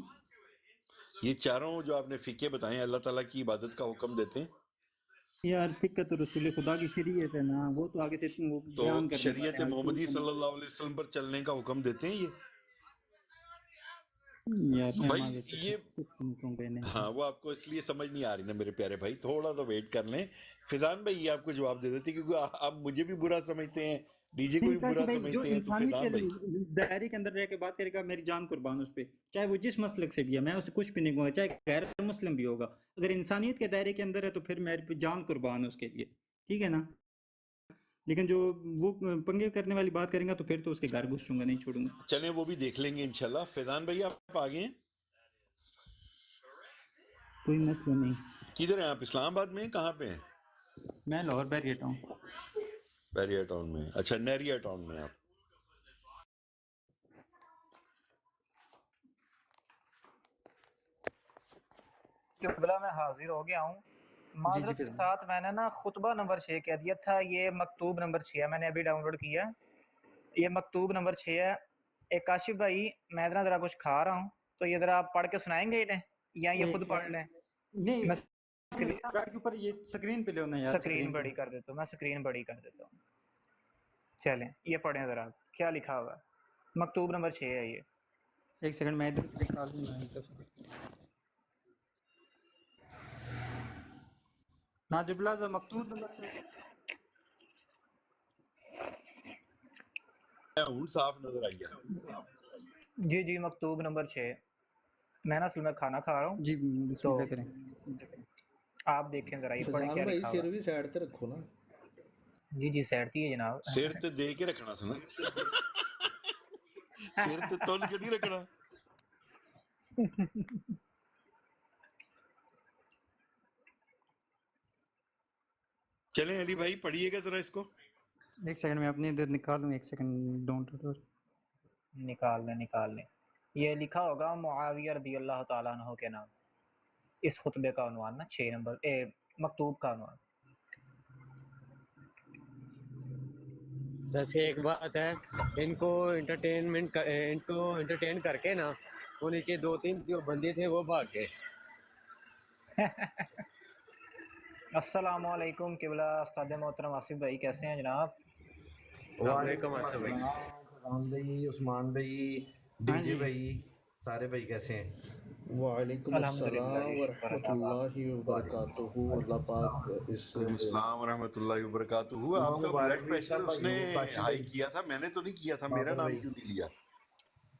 یہ چاروں جو آپ نے فقہ بتائیں اللہ تعالیٰ کی عبادت کا حکم دیتے ہیں یار فقہ تو رسول خدا کی شریعت ہے نا وہ تو آگے سے وہ تو بیان کرنے والے شریعت ہیں حضور محمدی کا صلی اللہ علیہ وسلم پر چلنے کا حکم دیتے ہیں یار میں بھائی آگے سے یہ کچھ نہیں کہوں گا انہیں ہاں وہ آپ کو اس لیے سمجھ نہیں آ رہی نا میرے پیارے بھائی تھوڑا سا ویٹ کر لیں فیضان بھائی یہ آپ کو جواب دے دیتے کیونکہ آپ مجھے بھی برا سمجھتے ہیں ڈی جے کو نہیں بھی کاشف برا بھائی جو سمجھتے ہیں تو انسانیت کے فیضان بھائی دائرے کے اندر رہ کے بات کرے گا میری جان قربان اس پہ چاہے وہ جس مسلک سے بھی ہے میں اسے کچھ بھی نہیں کہوں گا چاہے غیر مسلم بھی ہوگا اگر انسانیت کے دائرے کے اندر ہے تو پھر میری پہ جان قربان ہے اس کے لیے ٹھیک ہے نا لیکن جو وہ پنگے کرنے والی بات کریں گا تو پھر تو اس کے گھر گھسوں گا نہیں چھوڑوں گا چلیں وہ بھی دیکھ لیں گے انشاءاللہ فیضان بھائی آپ آگے ہیں کوئی مسئلہ نہیں کدھر ہیں آپ اسلام آباد میں ہیں کہاں پہ ہیں میں لاہور بیٹھ ہوں بیریا ٹاؤن میں اچھا نیریا ٹاؤن میں آپ قبلہ میں حاضر ہو گیا ہوں معذرت کے ساتھ میں نے نا خطبہ نمبر 6 کہہ دیا تھا یہ مکتوب نمبر 6 ہے میں نے ابھی ڈاؤن لوڈ کیا یہ مکتوب نمبر 6 ہے ایک کاشف بھائی میں ذرا کچھ کھا رہا ہوں تو یہ ذرا آپ پڑھ کے سنائیں گے انہیں یا یہ خود پڑھ لیں نہیں میں کے اوپر یہ سکرین پہ لے ہونا یار سکرین بڑی کر دیتا ہوں میں سکرین بڑی کر دیتا ہوں چلیں یہ پڑھیں ذرا کیا لکھا ہوا ہے مکتوب نمبر 6 ہے یہ ایک سیکنڈ میں ادھر نکال لوں ناجب اللہ مکتوب ہوں صاف نظر آئی ہے جی مکتوب نمبر 6 میں نا اصل میں کھانا کھا رہا ہوں جی بسم تو اللہ کریں آپ دیکھیں ذرا یہ پڑھیں فیضان کیا بھائی لکھا ہوا سر بھی سائڈ تے رکھو نا جی سیٹ تھی ہے جناب سر تے دے کے رکھنا سنا سر تے تول کے نہیں رکھنا چلیں علی بھائی پڑھیے گا ذرا اس کو ایک سیکنڈ میں اپنے ادھر نکالوں ایک سیکنڈ ڈونٹ نکال لیں یہ لکھا ہوگا معاویہ رضی اللہ تعالیٰ عنہ کے نام، اس خطبے کا عنوان نا 6 نمبر مکتوب کا عنوان۔ ویسے ایک بات ہے، ان کو انٹرٹین کر کے نا وہ نیچے 2-3 جو بندے تھے وہ بھاگ گئے۔ السلام علیکم قبلہ استاد محترم آصف بھائی، کیسے ہیں جناب؟ وعلیکم السلام بھائی۔ فرحان بھائی، عثمان بھائی، ڈی ہاں جے جی بھائی، سارے بھائی کیسے ہیں؟ وعلیکم الحمدللہ السلام شکر ورحمۃ اللہ اللہ وبرکاتہ۔ اللہ پاک اس وعلیکم السلام ورحمۃ اللہ وبرکاتہ۔ جمعہ آپ کا مبارک بلڈ بھی پریشر سب اس نے بھائیوں کو، کاشف ہائی بھائی، کیا تھا، میں نے تو نہیں کیا تھا، میرا بابر نام بھائی، کیوں نہیں لیا؟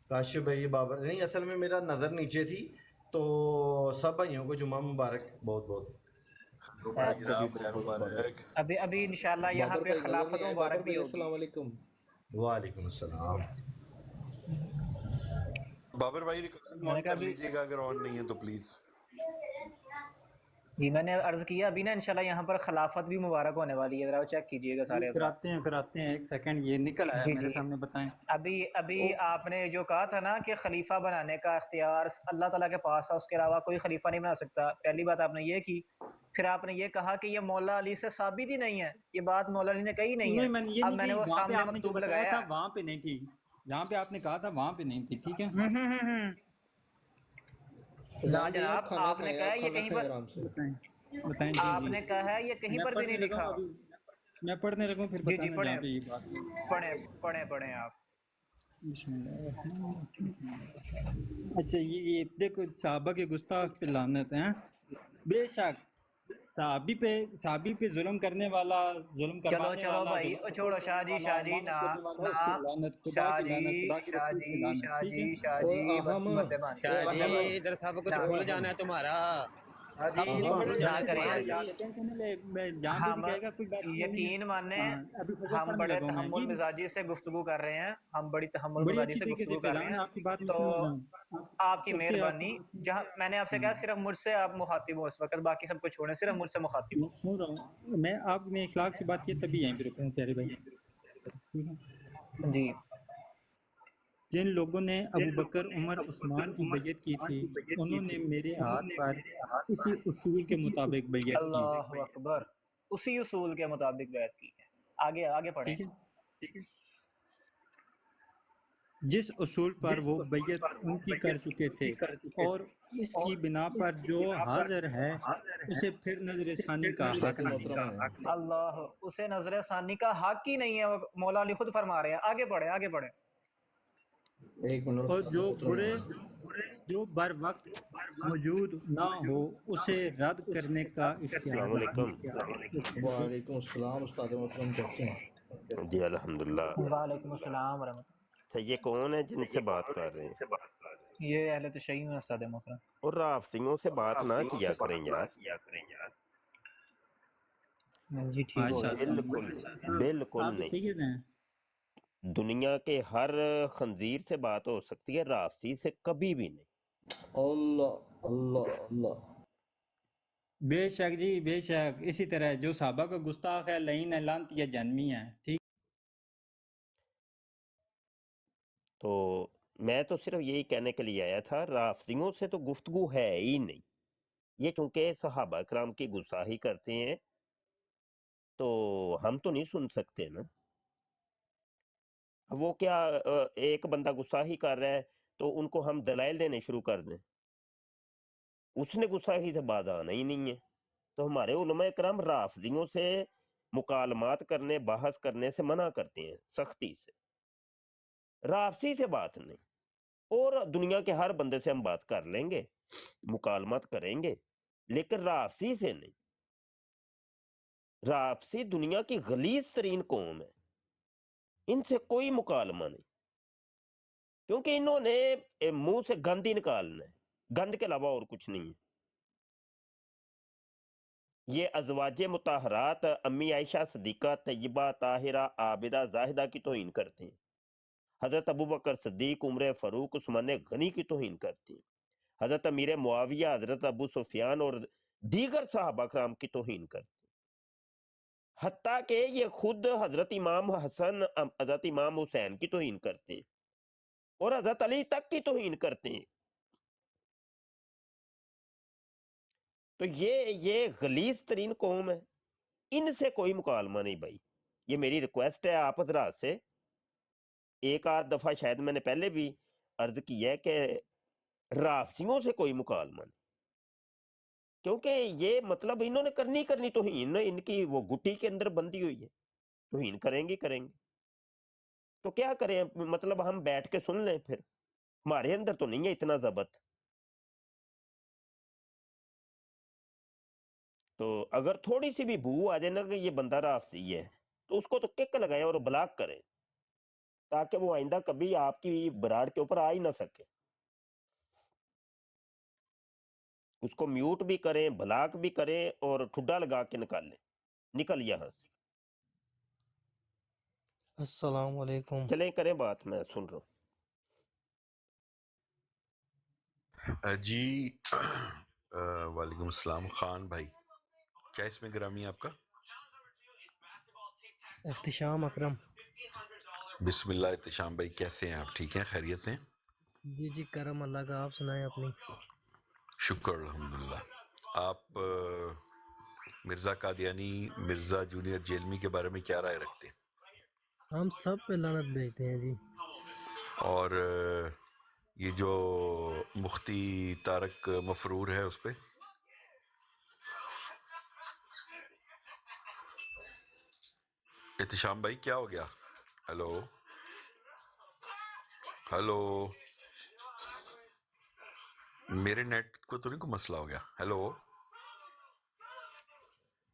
کاشف بھائی، بابر نہیں، اصل میں میرا نظر نیچے تھی، تو سب بھائیوں کو جمعہ مبارک بہت بہت۔ مبارک آپ کو بھی جناب، خیر بہت بہت مبارک۔ مبارک۔ ابھی انشاءاللہ یہاں بابر پہ بھائی نظر خلافت نہیں آئے؟ مبارک بابر بھی بھائی ہوگی۔ السلام علیکم۔ وعلیکم السلام۔ بابر بھائی ریکارڈنگ میں نے آن کہا کر ابھی لیجئے گا اگر آن نہیں ہے تو پلیز۔ جی میں نے عرض کیا ابھی نا انشاءاللہ یہاں پر خلافت بھی مبارک ہونے والی ہے، ذرا چیک کیجئے گا جی سارے حضرات۔ کراتے ہیں، ایک سیکنڈ یہ نکل آیا جی میرے جی سامنے، بتائیں۔ ابھی آپ نے جو کہا تھا نا کہ خلیفہ بنانے کا اختیار اللہ تعالیٰ کے پاس ہے، اس کے علاوہ کوئی خلیفہ نہیں بنا سکتا، پہلی بات آپ نے یہ کی۔ پھر آپ نے یہ کہا کہ یہ مولا علی سے ثابت ہی نہیں ہے، یہ بات مولا علی نے کہی نہیں ہے۔ نہیں میں نے یہ اب نہیں میں نے کہی، وہ وہاں پہ سامنے آپ نے جو مکتوب بتایا لگایا تھا ہے۔ وہاں پہ نہیں تھی، جہاں پہ آپ نے کہا تھا وہاں پہ نہیں تھی، ٹھیک ہے؟ لا فضان بھائی جناب، آپ کھانا آپ نے کھائیں، کہا ہے آپ یہ کھانا کہیں کھائیں پر، آرام سے۔ بتائیں جی آپ جی۔ نے کہا ہے یہ کہیں میں پر بھی نہیں پڑھنے لگا لکھا۔ ہوں ابھی، میں پڑھنے لگا ہوں، پھر جی جی بتانا پڑھیں جہاں پہ یہ بات ہے۔ پڑھیں آپ۔ بسم اللہ الرحمن الرحیم۔ اچھا یہ دیکھو، صحابہ کے گستاخ پہ لعنت ہے۔ بے شک صحابی پہ ظلم کرنے والا، ظلم کروانے چلو والا، بھائی ظلم کو چھوڑو، فروغ دینے والا، شاہ جی لعنت کرنے والا، اس پہ لعنت، خدا شاہ کی لعنت، خدا جی کے شاہ رسول کی جی لعنت، شاہ ٹھیک ہے؟ جی شاہ او جی اہم، مدمان شاہ او جی اہم، ادھر صاحب کچھ نہ بھول او جانا ہے اہم، تمہارا۔ ہاں جی، سب یہ کچھ اہم، بھول نہ جانا ہے کریں تمہارا یاد جی۔ ہے، ٹینشن نہ لے، میں جہاں پہ بھی ہم کہے گا کوئی بات نہیں ہے۔ یقین مانیں، ہاں ابھی خطبہ ہم پڑھنے بڑے لگا ہوں میں تحمل جی۔ مزاجی سے گفتگو کر رہے ہیں، ہم بڑی تحمل بڑی مزاجی اچھی سے طریقے سے گفتگو کر رہے فیضان، ہیں، آپ کی بات میں تو سمجھ رہا ہوں آپ کی اوکے، آپ مہربانی، جہاں میں نے آپ سے کہا صرف مجھ سے آپ مخاطب ہو اس وقت، باقی سب کو چھوڑیں، صرف مجھ سے مخاطب میں سن رہا ہوں، میں آپ نے اخلاق سے بات کی تبھی یہیں پہ رکا ہوں پیارے بھائی، ٹھیک ہے؟ ہو۔ جی جن لوگوں نے ابو بکر، عمر، عثمان کی بیعت کی تھی، انہوں نے میرے ہاتھ پر اسی اصول کے مطابق بیعت کی، اللہ اکبر، اسی اصول کے مطابق بیعت کی ہے۔ آگے پڑھیں۔ ٹھیک ہے؟ جس اصول پر وہ بیعت ان کی کر چکے تھے، اور اس کی بنا پر جو حاضر ہے اسے پھر نظر ثانی کا استاد حق نہیں۔ محترم ہیں۔ اللہ، اسے نظر ثانی کا حق ہی نہیں ہے، وہ مولا علی خود فرما رہے ہیں۔ آگے پڑھیں۔ ایک منٹ اور استاد محترم ہیں۔ جو بر وقت موجود نہ ہو اسے رد کرنے کا اختیار السلام علیکم نہیں۔ وعلیکم السلام استاد محترم، کیسے ہیں؟ جی الحمدللہ۔ وعلیکم السلام ورحمۃ اچھا یہ کون ہے جن سے بات کر رہے ہیں؟ اللہ۔ یہ اہل تشیع میں استاد محترم۔ اور رافضیوں سے بات نہ کیا کریں یار، جی ٹھیک ہو ماشاء گیا۔ اللہ، بالکل آپ نہیں۔ سید ہیں۔ دنیا کے ہر خنزیر سے بات ہو سکتی ہے، رافضی سے کبھی بھی نہیں۔ اللہ اللہ اللہ۔ بے شک جی، بے شک، اسی طرح جو صحابہ کا گستاخ ہے، لعین ہے، لعنتی ہے، جہنمی ہے، ٹھیک۔ تو میں تو صرف یہی کہنے کے لیے آیا تھا، رافضیوں سے تو گفتگو ہے ہی نہیں، یہ چونکہ صحابہ کرام کی گستاخی کرتے ہیں تو ہم تو نہیں سن سکتے نا۔ وہ کیا ایک بندہ گستاخی کر رہا ہے تو ان کو ہم دلائل دینے شروع کر دیں؟ اس نے گستاخی سے باز آنا ہی نہیں ہے۔ تو ہمارے علماء کرام رافضیوں سے مکالمات کرنے، بحث کرنے سے منع کرتے ہیں سختی سے، رافضی سے بات نہیں۔ اور دنیا کے ہر بندے سے ہم بات کر لیں گے، مکالمات کریں گے، لیکن رافضی سے نہیں۔ رافضی دنیا کی غلیظ ترین قوم ہے، ان سے کوئی مکالمہ نہیں، کیونکہ انہوں نے منہ سے گند ہی نکالنا ہے، گند کے علاوہ اور کچھ نہیں ہے۔ یہ ازواج مطہرات امی عائشہ صدیقہ طیبہ طاہرہ عابدہ زاہدہ کی توہین کرتے ہیں، حضرت ابوبکر صدیق، عمر فاروق، عثمان غنی کی توہین کرتے ہیں، حضرت امیر معاویہ، حضرت ابو سفیان اور دیگر صحابہ کرام کی توہین کرتے ہیں، حتیٰ کہ یہ خود حضرت امام حسن، حضرت امام حسین کی توہین کرتے ہیں۔ اور حضرت علی تک کی توہین کرتے ہیں. تو یہ غلیظ ترین قوم ہے، ان سے کوئی مکالمہ نہیں بھائی. یہ میری ریکویسٹ ہے آپ حضرات سے. ایک آدھ دفعہ شاید میں نے پہلے بھی عرض کی ہے کہ رافضیوں سے کوئی مکالمہ نہیں، کیونکہ یہ مطلب انہوں نے کرنی توہین، ان کی وہ گٹی کے اندر بندی ہوئی ہے، توہین کریں گے. تو کیا کریں، مطلب ہم بیٹھ کے سن لیں؟ پھر ہمارے اندر تو نہیں ہے اتنا ضبط. تو اگر تھوڑی سی بھی بو آ جائے نا کہ یہ بندہ رافضی ہے تو اس کو تو کک لگائیں اور بلاک کریں، تاکہ وہ آئندہ کبھی آپ کی براڑ کے اوپر آ ہی نہ سکے. اس کو میوٹ بھی کریں، بلاک بھی کریں، اور ٹھڈا لگا کے نکل یہاں سے. السلام علیکم. چلیں کریں بات، میں سن رہا ہوں. جی وعلیکم السلام خان بھائی، کیا اس میں گرامی آپ کا؟ احتشام اکرم. بسم اللہ. احتشام بھائی کیسے ہیں آپ؟ ٹھیک ہیں، خیریت سے ہیں؟ جی کرم اللہ کا، آپ سنائیں اپنی. شکر الحمدللہ. آپ مرزا قادیانی، مرزا جونیئر جیلمی کے بارے میں کیا رائے رکھتے ہیں؟ ہم سب پہ لعنت بھیجتے ہیں جی. اور یہ جو مفتی طارق مفرور ہے اس پہ؟ احتشام بھائی کیا ہو گیا؟ ہلو میرے نیٹ کو تو نہیں کوئی مسئلہ ہو گیا؟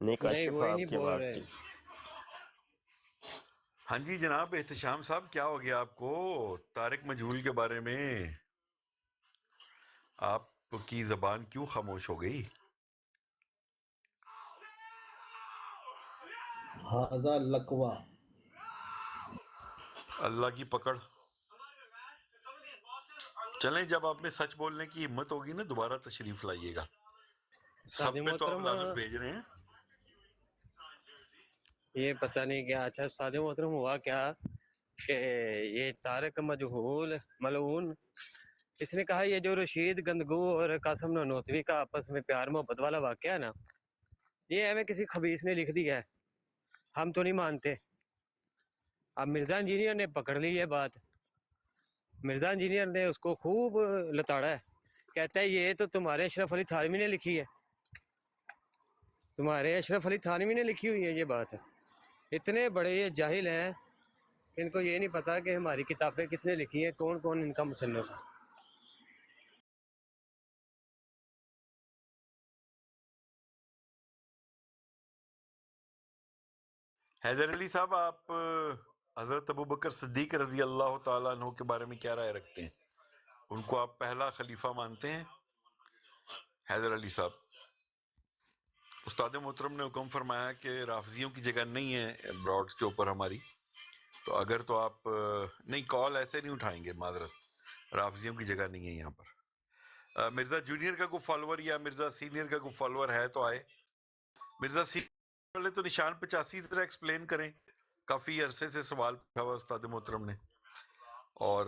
نہیں کاشف وہی آپ نہیں کی بول آواز رہے. تھی. ہاں جی جناب احتشام صاحب، کیا ہو گیا آپ کو طارق مجہول کے بارے میں؟ آپ کی زبان کیوں خاموش ہو گئی؟ ہاذا لقوا. اللہ کی پکڑ. چلیں جب آپ میں سچ بولنے کی ہمت ہوگی نا دوبارہ تشریف لائیے گا. سب استاد پہ تو آپ محترم لعنت بھیج رہے ہیں. یہ پتہ نہیں کیا. اچھا استاد محترم ہوا کیا کہ یہ طارق مجہول ملعون، اس نے کہا یہ جو رشید گندگو اور قاسم نانوتوی کا آپس میں پیار محبت والا واقعہ ہے نا، یہ ہمیں کسی خبیث نے لکھ دیا ہے، ہم تو نہیں مانتے. اب مرزا انجینئر نے پکڑ لی یہ بات. مرزا انجینئر نے اس کو خوب لتاڑا ہے، کہتا ہے یہ تو تمہارے اشرف علی تھانوی نے لکھی ہے، تمہارے اشرف علی تھانوی نے لکھی ہوئی ہے یہ بات. اتنے بڑے یہ جاہل ہیں کہ ان کو یہ نہیں پتا کہ ہماری کتابیں کس نے لکھی ہیں، کون کون ان کا مصنف ہے. حیدر علی صاحب، آپ حضرت ابوبکر صدیق رضی اللہ تعالیٰ عنہ کے بارے میں کیا رائے رکھتے ہیں؟ ان کو آپ پہلا خلیفہ مانتے ہیں؟ حیدر علی صاحب، استاد محترم نے حکم فرمایا کہ رافضیوں کی جگہ نہیں ہے براڈز کے اوپر ہماری، تو اگر تو آپ نہیں کال ایسے نہیں اٹھائیں گے، معذرت، رافضیوں کی جگہ نہیں ہے یہاں پر. مرزا جونیئر کا کوئی فالوور یا مرزا سینئر کا کوئی فالوور ہے تو آئے. مرزا سینئر والے تو نشان 85 طرح ایکسپلین کریں، کافی عرصے سے سوال پوچھا ہوا استاد محترم نے. اور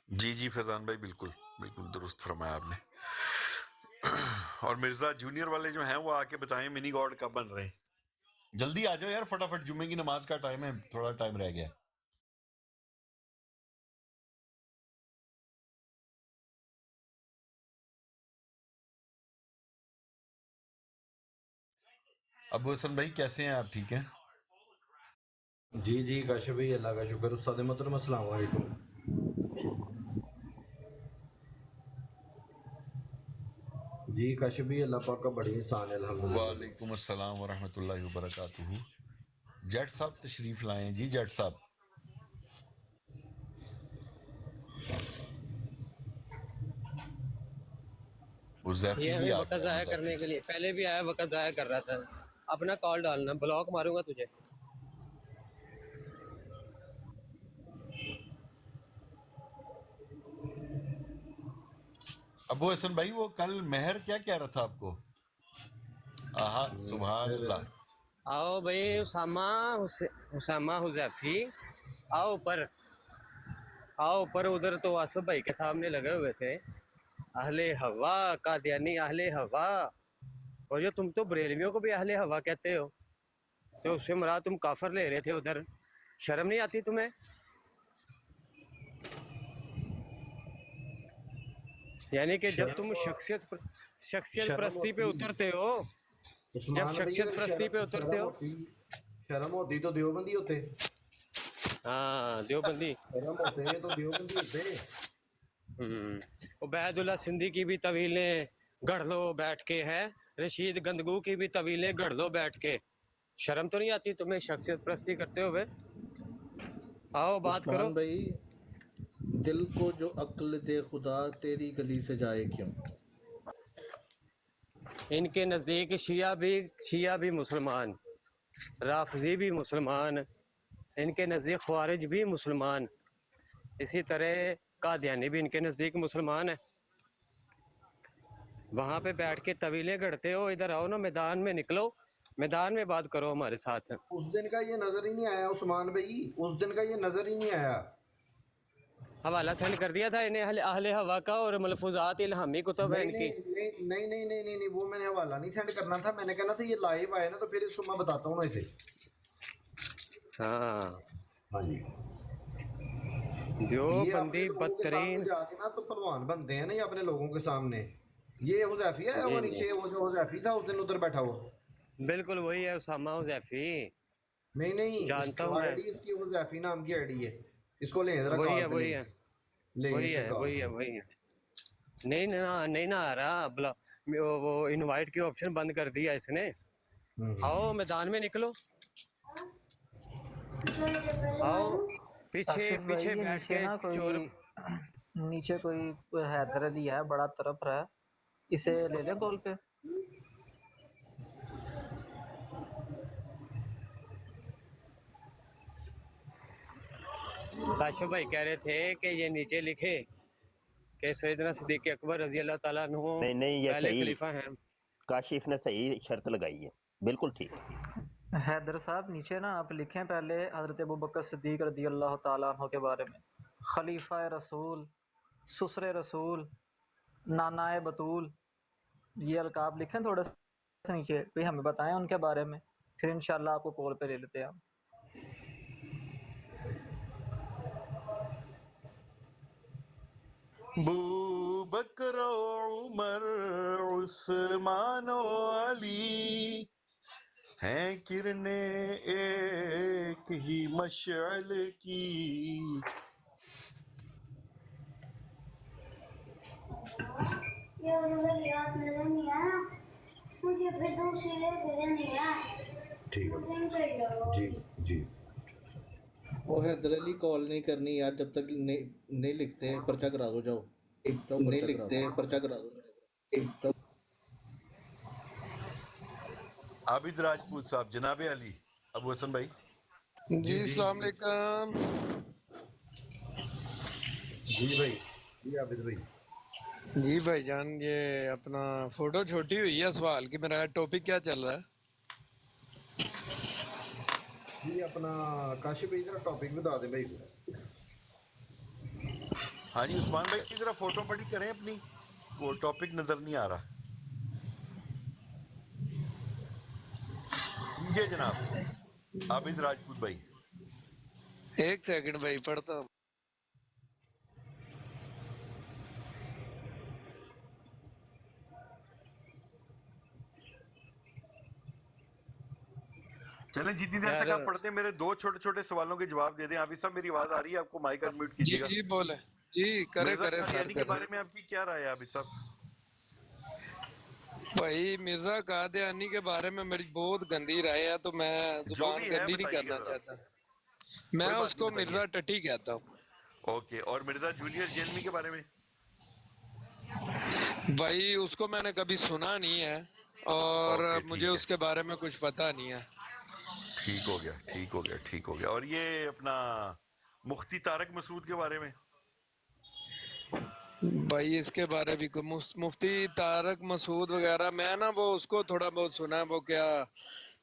جی فیضان بھائی بالکل درست فرمایا آپ نے. اور مرزا جونیئر والے جو ہیں وہ آ کے بتائیں منی گاڈ کب بن رہے ہیں. جلدی آ جاؤ یار، فٹافٹ، جمعے کی نماز کا ٹائم ہے، تھوڑا ٹائم رہ گیا. ابو حسن بھائی کیسے ہیں آپ؟ ٹھیک ہیں؟ جی کاشف بھائی اللہ کا شکر. استاد محترم السلام علیکم. جی کاشف بھائی اللہ پاک کا بڑی احسان ہے الحمدللہ. وعلیکم السلام ورحمۃ اللہ وبرکاتہ. جٹ صاحب تشریف لائیں. جی جٹ صاحب. یہ حذیفی بھی ہمیں آ وقت گیا. ضائع کرنے کے لیے پہلے بھی آیا، وقت ضائع کر رہا تھا. اپنا کال ڈالنا، بلاک ماروں گا تجھے. ابو حسن بھائی وہ کل مہر کیا کہہ رہا تھا آپ کو؟ آہا سبحان اللہ. آؤ بھائی اسامہ اسامہ حذیفی آؤ اوپر ادھر تو آصف بھائی کے سامنے لگے ہوئے تھے اہل ہوا قادیانی اہل ہوا اور جو تم تو بریلویوں کو بھی اہل ہوا کہتے ہو تو اس سے مراد تم کافر لے رہے تھے ادھر شرم نہیں آتی تمہیں یعنی کہ جب تم شخصیت پرستی پہ اترتے ہو جب شخصیت پرستی پہ اترتے ہو شرم ہوتی تو دیوبندی ہوتے ہاں دیوبندی شرم ہوتے تو دیوبندی ہوتے عبید اللہ سندھی کی بھی طویلیں گڑھ لو بیٹھ کے ہے رشید گندگو کی بھی طویلیں گڑھ لو بیٹھ کے شرم تو نہیں آتی تمہیں شخصیت پرستی کرتے ہوئے آؤ بات کرو عثمان بھائی دل کو جو عقل دے خدا تیری گلی سے جائے کیوں؟ ان کے نزدیک شیعہ بھی مسلمان رافضی بھی مسلمان ان کے نزدیک خوارج بھی مسلمان اسی طرح قادیانی بھی ان کے نزدیک مسلمان ہے وہاں پہ بیٹھ کے طویلیں گڑھتے ہو ادھر آؤ نا میدان میں نکلو میدان میں بات کرو ہمارے ساتھ اس دن کا یہ نظر ہی نہیں آیا عثمان بھائی اس دن کا یہ نظر ہی نہیں آیا حوالہ سینڈ کر دیا تھا انہیں اہل ہوا کا اور ملفوظات الہامی کتب ہے ان کی نہیں وہ میں نے حوالہ نہیں سینڈ کرنا تھا میں نے کہنا تھا یہ لائیو آئے نا تو پھر اس کو میں بتاتا ہوں نا اسے ہاں جی جو یہ بندی اپنے لوگوں کے بدترین سامنے جا کے نا تو پہلوان بنتے ہیں نا یہ اپنے لوگوں کے سامنے یہ حذیفی ہے وہ نیچے وہ جو حذیفی تھا اس دن ادھر بیٹھا ہوا بالکل وہی ہے اسامہ حذیفی نہیں جانتا ہوں میں آئی ڈی اس کی حذیفی نام کی آئی ڈی ہے اس کو لیں ذرا وہی ہے نہیں نہ آ رہا وہ انوائٹ کی آپشن بند کر دیا اس نے آؤ میدان میں نکلو آؤ پیچھے بیٹھ کے چور نیچے کوئی حیدر علی ہے بڑا طرف رہا ہے اسے لے لیں کال پہ کاشف بھائی کہہ رہے تھے کہ یہ نیچے لکھے کہ سیدنا صدیق اکبر رضی اللہ تعالیٰ عنہ نہیں یہ پہلے صحیح خلیفہ ہیں کاشف نے صحیح شرط لگائی ہے بالکل ٹھیک حیدر صاحب نیچے نا آپ لکھیں پہلے حضرت ابوبکر صدیق رضی اللہ تعالیٰ عنہ کے بارے میں خلیفہ رسول سسر رسول نانائے بطول یہ القاب لکھیں تھوڑے سے نیچے پھر ہمیں بتائیں ان کے بارے میں پھر انشاءاللہ آپ کو کال پہ لے لیتے ہیں ہم ابو بکر و عمر عثمان و علی ہیں کرنے ایک ہی مشعل کی جی وہ حیدر علی کال نہیں کرنی یار جب تک نہیں لکھتے پرچہ کرا دو جاؤ نہیں لکھتے پرچہ کرا دو عابد راجپوت صاحب جناب علی ابو حسن بھائی جی السلام علیکم جی بھائی جی عابد بھائی جی بھائی جان یہ اپنا فوٹو چھوٹی ہوئی ہے سوال کی میرا ٹاپک کیا چل رہا ہے جی اپنا کاشف بھائی ذرا ٹاپک بتا دیں بھائی ہاں جی عثمان بھائی ذرا فوٹو بڑی کریں اپنی وہ ٹاپک نظر نہیں آ رہا جی جناب عابد راجپوت بھائی ایک سیکنڈ بھائی پڑھتا ہوں چلیں جتنی دیر تک آپ پڑھتے ہیں میرے دو چھوٹے چھوٹے سوالوں کے جواب دے دیں عابد صاحب میری آواز آ رہی ہے آپ کو مائک انمیوٹ کیجیے گا جی بولے جی کرے مرزا سر قادیانی کے کرے بارے میں آپ کی کیا رائے ہے عابد صاحب بھائی مرزا قادیانی کے بارے میں میری بہت گندی رائے ہے تو میں زبان گندی نہیں کرنا چاہتا میں اس کو مرزا ٹٹی کہتا ہوں اوکے اور مرزا جونیئر جیلمی کے بارے میں بھائی اس کو میں نے کبھی سنا نہیں ہے اور مجھے اس کے بارے میں کچھ پتا نہیں ہے ٹھیک ہو گیا اور یہ اپنا مفتی طارق مسعود کے بارے میں بھائی اس کے بارے بھی مفتی طارق مسعود وغیرہ میں نا وہ اس کو تھوڑا بہت سنا ہے وہ کیا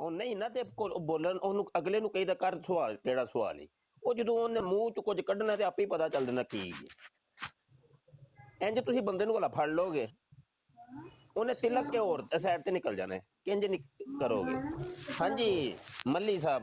ਉਹ ਨਹੀਂ ਨਾ ਤੇ ਬੋਲਣ ਉਹਨੂੰ ਅਗਲੇ ਨੂੰ ਕਹੀਦਾ ਕਰ ਸਵਾਲ ਕਿਹੜਾ ਸਵਾਲ ਈ ਉਹ ਜਦੋਂ ਉਹਨੇ ਮੂੰਹ ਚ ਕੁਝ ਕੱਢਣਾ ਤੇ ਆਪੇ ਹੀ ਪਤਾ ਚੱਲ ਜਾਂਦਾ ਕੀ ਇੰਜ ਤੁਸੀਂ ਬੰਦੇ ਨੂੰ ਭਲਾ ਫੜ ਲੋਗੇ ਉਹਨੇ ਤਿਲਕ ਕੇ ਹੋਰ ਸਾਈਡ ਤੇ ਨਿਕਲ ਜਾਣਾ ਕਿੰਜ ਕਰੋਗੇ ਹਾਂਜੀ ਮੱਲੀ ਸਾਹਿਬ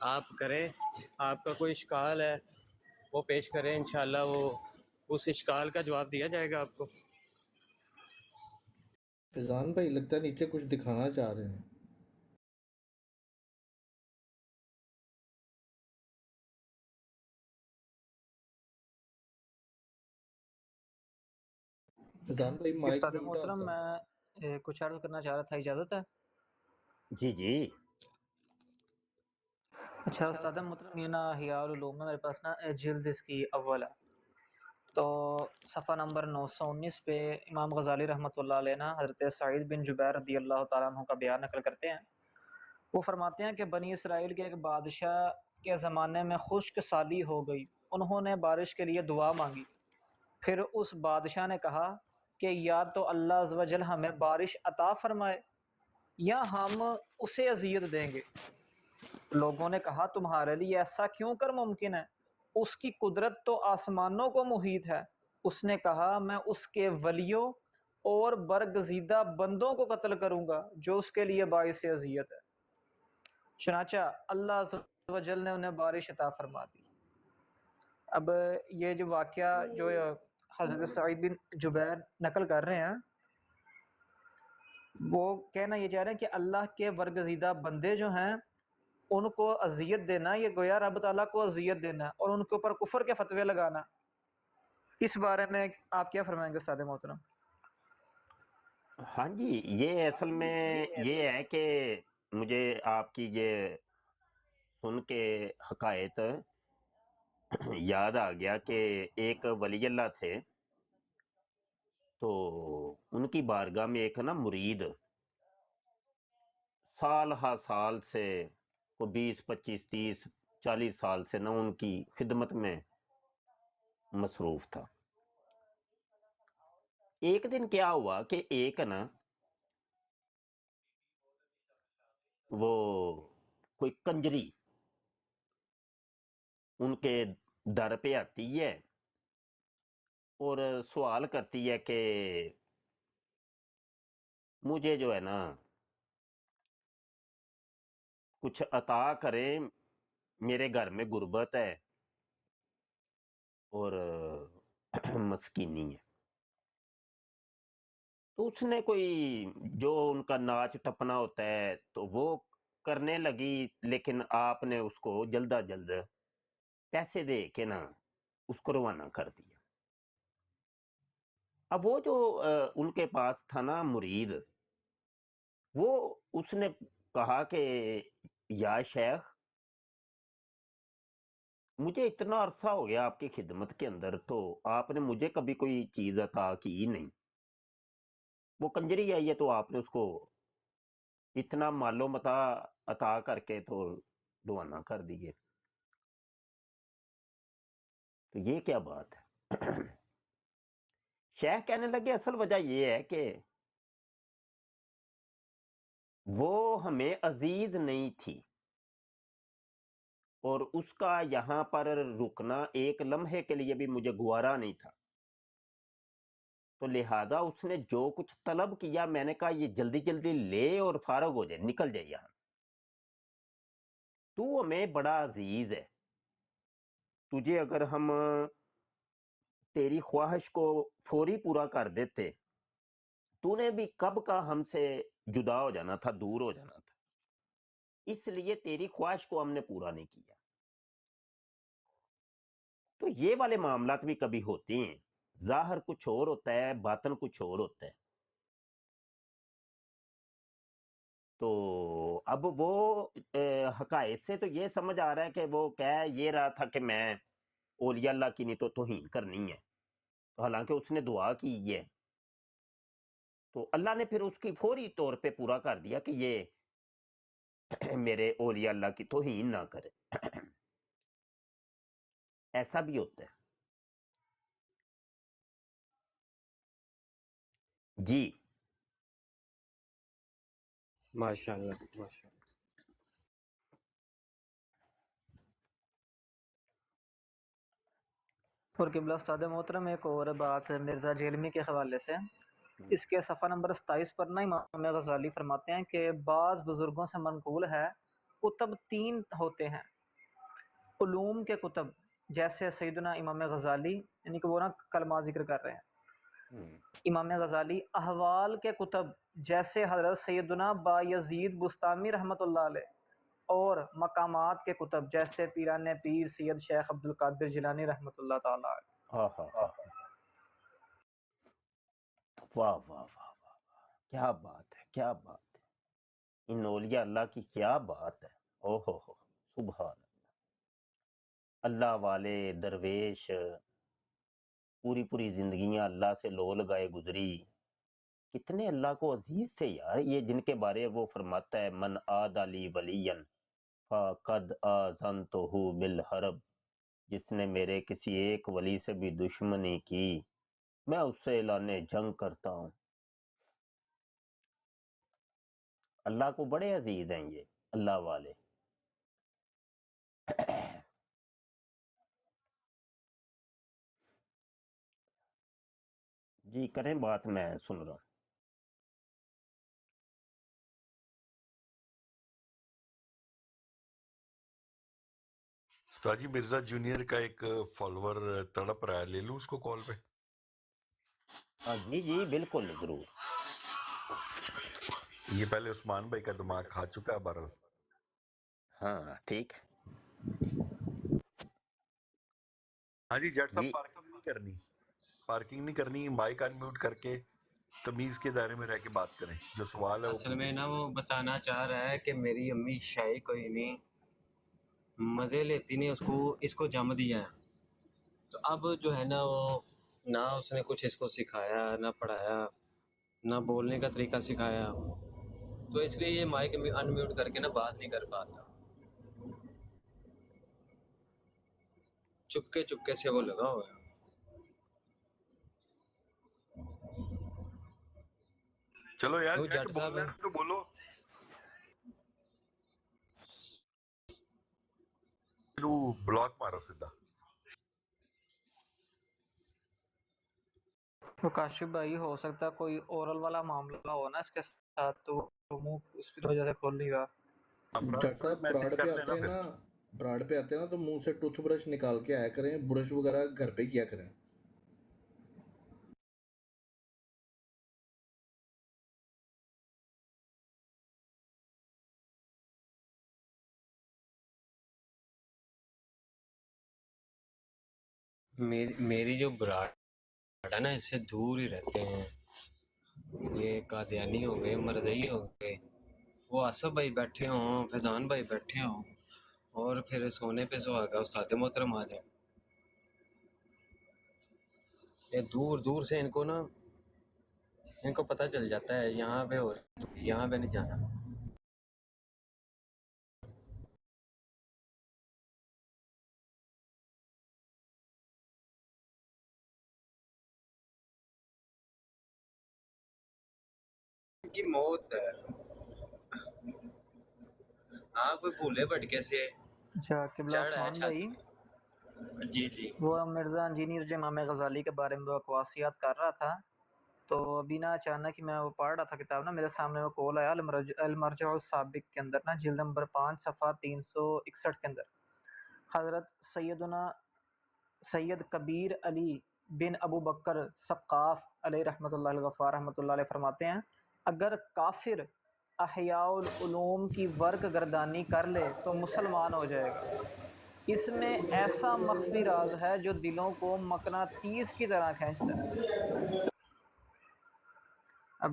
آپ کریں, آپ کا کوئی اشکال ہے وہ پیش کریں, انشاءاللہ وہ اس اشکال کا جواب دیا جائے گا آپ کو. فیضان بھائی لگتا ہے نیچے کچھ دکھانا چاہ رہے ہیں. فیضان بھائی مائک استاد میوٹ ہے آپ محترم کا. میں کچھ عرض کرنا چاہ رہا تھا, اجازت ہے؟ جی جی. اچھا استاد محترم, یہ نا احیاء العلوم ہے میرے پاس نا, جلد اس کی اول ہے, تو صفحہ نمبر 919 پہ امام غزالی رحمۃ اللہ علیہ نا حضرت سعید بن جبیر رضی اللہ تعالیٰ عنہ کا بیان نقل کرتے ہیں. وہ فرماتے ہیں کہ بنی اسرائیل کے ایک بادشاہ کے زمانے میں خشک سالی ہو گئی. انہوں نے بارش کے لیے دعا مانگی. پھر اس بادشاہ نے کہا کہ یا تو اللہ عز و جل ہمیں بارش عطا فرمائے یا ہم اسے اذیت دیں گے. لوگوں نے کہا تمہارے لیے ایسا کیوں کر ممکن ہے, اس کی قدرت تو آسمانوں کو محیط ہے. اس نے کہا میں اس کے ولیوں اور برگزیدہ بندوں کو قتل کروں گا جو اس کے لیے باعث اذیت ہے. چنانچہ اللہ عز و جل نے انہیں بارش عطا فرما دی. اب یہ جو واقعہ جو حضرت سعید بن جبیر نقل کر رہے ہیں, وہ کہنا یہ چاہ رہے ہیں کہ اللہ کے برگزیدہ بندے جو ہیں ان کو اذیت دینا, یہ گویا رب تعالیٰ کو اذیت دینا اور ان کے اوپر کفر کے فتوے لگانا. اس بارے میں آپ کیا فرمائیں گے استاد محترم؟ ہاں جی, یہ اصل میں یہ ہے کہ مجھے آپ کی یہ سن کے حقائق یاد آ گیا کہ ایک ولی اللہ تھے, تو ان کی بارگاہ میں ایک نا مرید سال ہا سال سے کو 20 25 30 40 سال سے نا ان کی خدمت میں مصروف تھا. ایک دن کیا ہوا کہ ایک نا وہ کوئی کنجری ان کے در پہ آتی ہے اور سوال کرتی ہے کہ مجھے جو ہے نا کچھ عطا کریں, میرے گھر میں غربت ہے اور مسکینی ہے. تو اس نے کوئی جو ان کا ناچ ٹپنا ہوتا ہے تو وہ کرنے لگی, لیکن آپ نے اس کو جلدا جلد پیسے دے کے نا اس کو روانہ کر دیا. اب وہ جو ان کے پاس تھا نا مرید, وہ اس نے کہا کہ یا شیخ مجھے اتنا عرصہ ہو گیا آپ کی خدمت کے اندر, تو آپ نے مجھے کبھی کوئی چیز عطا کی نہیں. وہ کنجری آئی ہے تو آپ نے اس کو اتنا مال و متاع عطا کر کے تو روانہ کر دیے. تو یہ کیا بات ہے؟ شیخ کہنے لگے اصل وجہ یہ ہے کہ وہ ہمیں عزیز نہیں تھی اور اس کا یہاں پر رکنا ایک لمحے کے لیے بھی مجھے گوارا نہیں تھا, تو لہذا اس نے جو کچھ طلب کیا میں نے کہا یہ جلدی جلدی لے اور فارغ ہو جائے, نکل جائے یہاں سے. تو ہمیں بڑا عزیز ہے, تجھے اگر ہم تیری خواہش کو فوری پورا کر دیتے تو نے بھی کب کا ہم سے جدا ہو جانا تھا, دور ہو جانا تھا, اس لیے تیری خواہش کو ہم نے پورا نہیں کیا. تو یہ والے معاملات بھی کبھی ہوتے ہیں, ظاہر کچھ اور ہوتا ہے, باطن کچھ اور ہوتا ہے. تو اب وہ حقائق سے تو یہ سمجھ آ رہا ہے کہ وہ کہہ یہ رہا تھا کہ میں اولیاء اللہ کی نہیں تو توہین کرنی ہے, حالانکہ اس نے دعا کی ہے, تو اللہ نے پھر اس کی فوری طور پہ پورا کر دیا کہ یہ میرے اولیاء اللہ کی توہین نہ کرے. ایسا بھی ہوتا ہے. جی ماشاءاللہ ماشاءاللہ. اور قبلہ استاد محترم ایک اور بات مرزا جیلمی کے حوالے سے, اس کے صفحہ نمبر 27 پر نا امام غزالی فرماتے ہیں کہ بعض بزرگوں سے منقول ہے کتب 3 ہوتے ہیں، علوم کے کتب جیسے سیدنا امام غزالی، یعنی کہ وہ نا کلمہ ذکر کر رہے ہیں، امام غزالی، احوال کے کتب جیسے حضرت سیدنا بایزید بستامی رحمۃ اللہ علیہ، اور مقامات کے کتب جیسے پیران پیر سید شیخ عبد القادر جیلانی رحمۃ اللہ تعالیٰ علیہ۔ ہاں ہاں ہاں، واہ واہ واہ واہ، کیا بات ہے، کیا بات ہے، ان اولیاء اللہ کی کیا بات ہے، او ہو، سبحان اللہ والے درویش، پوری پوری زندگیاں اللہ سے لو لگائے گزری، کتنے اللہ کو عزیز تھے یار، یہ جن کے بارے وہ فرماتا ہے من عاد علی ولین فقد آذنتہ بالحرب، جس نے میرے کسی ایک ولی سے بھی دشمنی کی میں اس سے اعلان جنگ کرتا ہوں۔ اللہ کو بڑے عزیز ہیں یہ اللہ والے۔ جی کریں بات، میں سن رہا ہوں۔ تاجی مرزا جونیئر کا ایک فالوور تڑپ رہا ہے، لے لوں اس کو کال پہ؟ جی جی بالکل ضرور۔ یہ پہلے عثمان بھائی کا دماغ کھا چکا ہے بہرحال۔ ہاں ٹھیک ہاں جی جٹ صاحب، جی، پارکنگ نہیں کرنی، مائک ان میوٹ کر کے تمیز کے دائرے میں رہ کے بات کریں، جو سوال ہے اصل میں نا وہ بتانا چاہ رہا ہے کہ میری امی شاہی کوئی نہیں مزے لیتی نے اس کو جم دیا ہے، تو اب جو ہے نا وہ نہ اس نے کچھ اس کو سکھایا نہ پڑھایا نہ بولنے کا طریقہ سکھایا، تو اس لیے یہ مائک ان میوٹ کر کے نا بات نہیں کر پاتا، چپکے سے وہ لگا ہوا ہے۔ چلو یار وہ جٹ جٹ صاحب بولنا ہے تو بولو۔ بلاک مارو سیدھا۔ تو کاشف بھائی ہو سکتا ہے کوئی اورل والا معاملہ ہو نا اس کے ساتھ، تو وہ منہ اس کی وجہ سے کھول لے گا۔ جٹ صاحب میسج براڈ کر پہ لینا آتے ہیں پھر۔ نا، براڈ پہ آتے ہیں نا تو منہ سے ٹوتھ برش نکال کے آیا کریں، برش وغیرہ گھر پہ کیا کریں۔ میری جو براڈ ہے نا اس سے دور ہی رہتے ہیں، یہ قادیانی ہو گئے، مرزئی ہو گئے، وہ آصف بھائی بیٹھے ہوں، فیضان بھائی بیٹھے ہوں، اور پھر سونے پہ سہاگا استاد محترم آ جائیں، یہ دور دور سے ان کو پتہ چل جاتا ہے یہاں پہ اور یہاں پہ نہیں جانا۔ ان کی موت ہے، ہاں کوئی بھولے بھٹکے سے اچھا قبلہ چڑھ ہے عثمان چھت بھائی، پہ۔ جی وہ مرزا انجینئر جو امام غزالی کے بارے میں بکواسیات کر رہا تھا، تو ابھی نا اچانک میں وہ پڑھ رہا تھا کتاب نا، میرے سامنے وہ کال آیا المرجع السابق کے اندر نا، جلد نمبر 5 صفحہ 361 کے اندر، حضرت سید کبیر علی بن ابو بکر سقاف علیہ رحمۃ اللہ الغفار رحمۃ اللہ علیہ فرماتے ہیں، اگر کافر احیاء العلوم کی ورق گردانی کر لے تو مسلمان ہو جائے گا، اس میں ایسا مخفی راز ہے جو دلوں کو مقناطیس کی طرح کھینچتا ہے۔ اب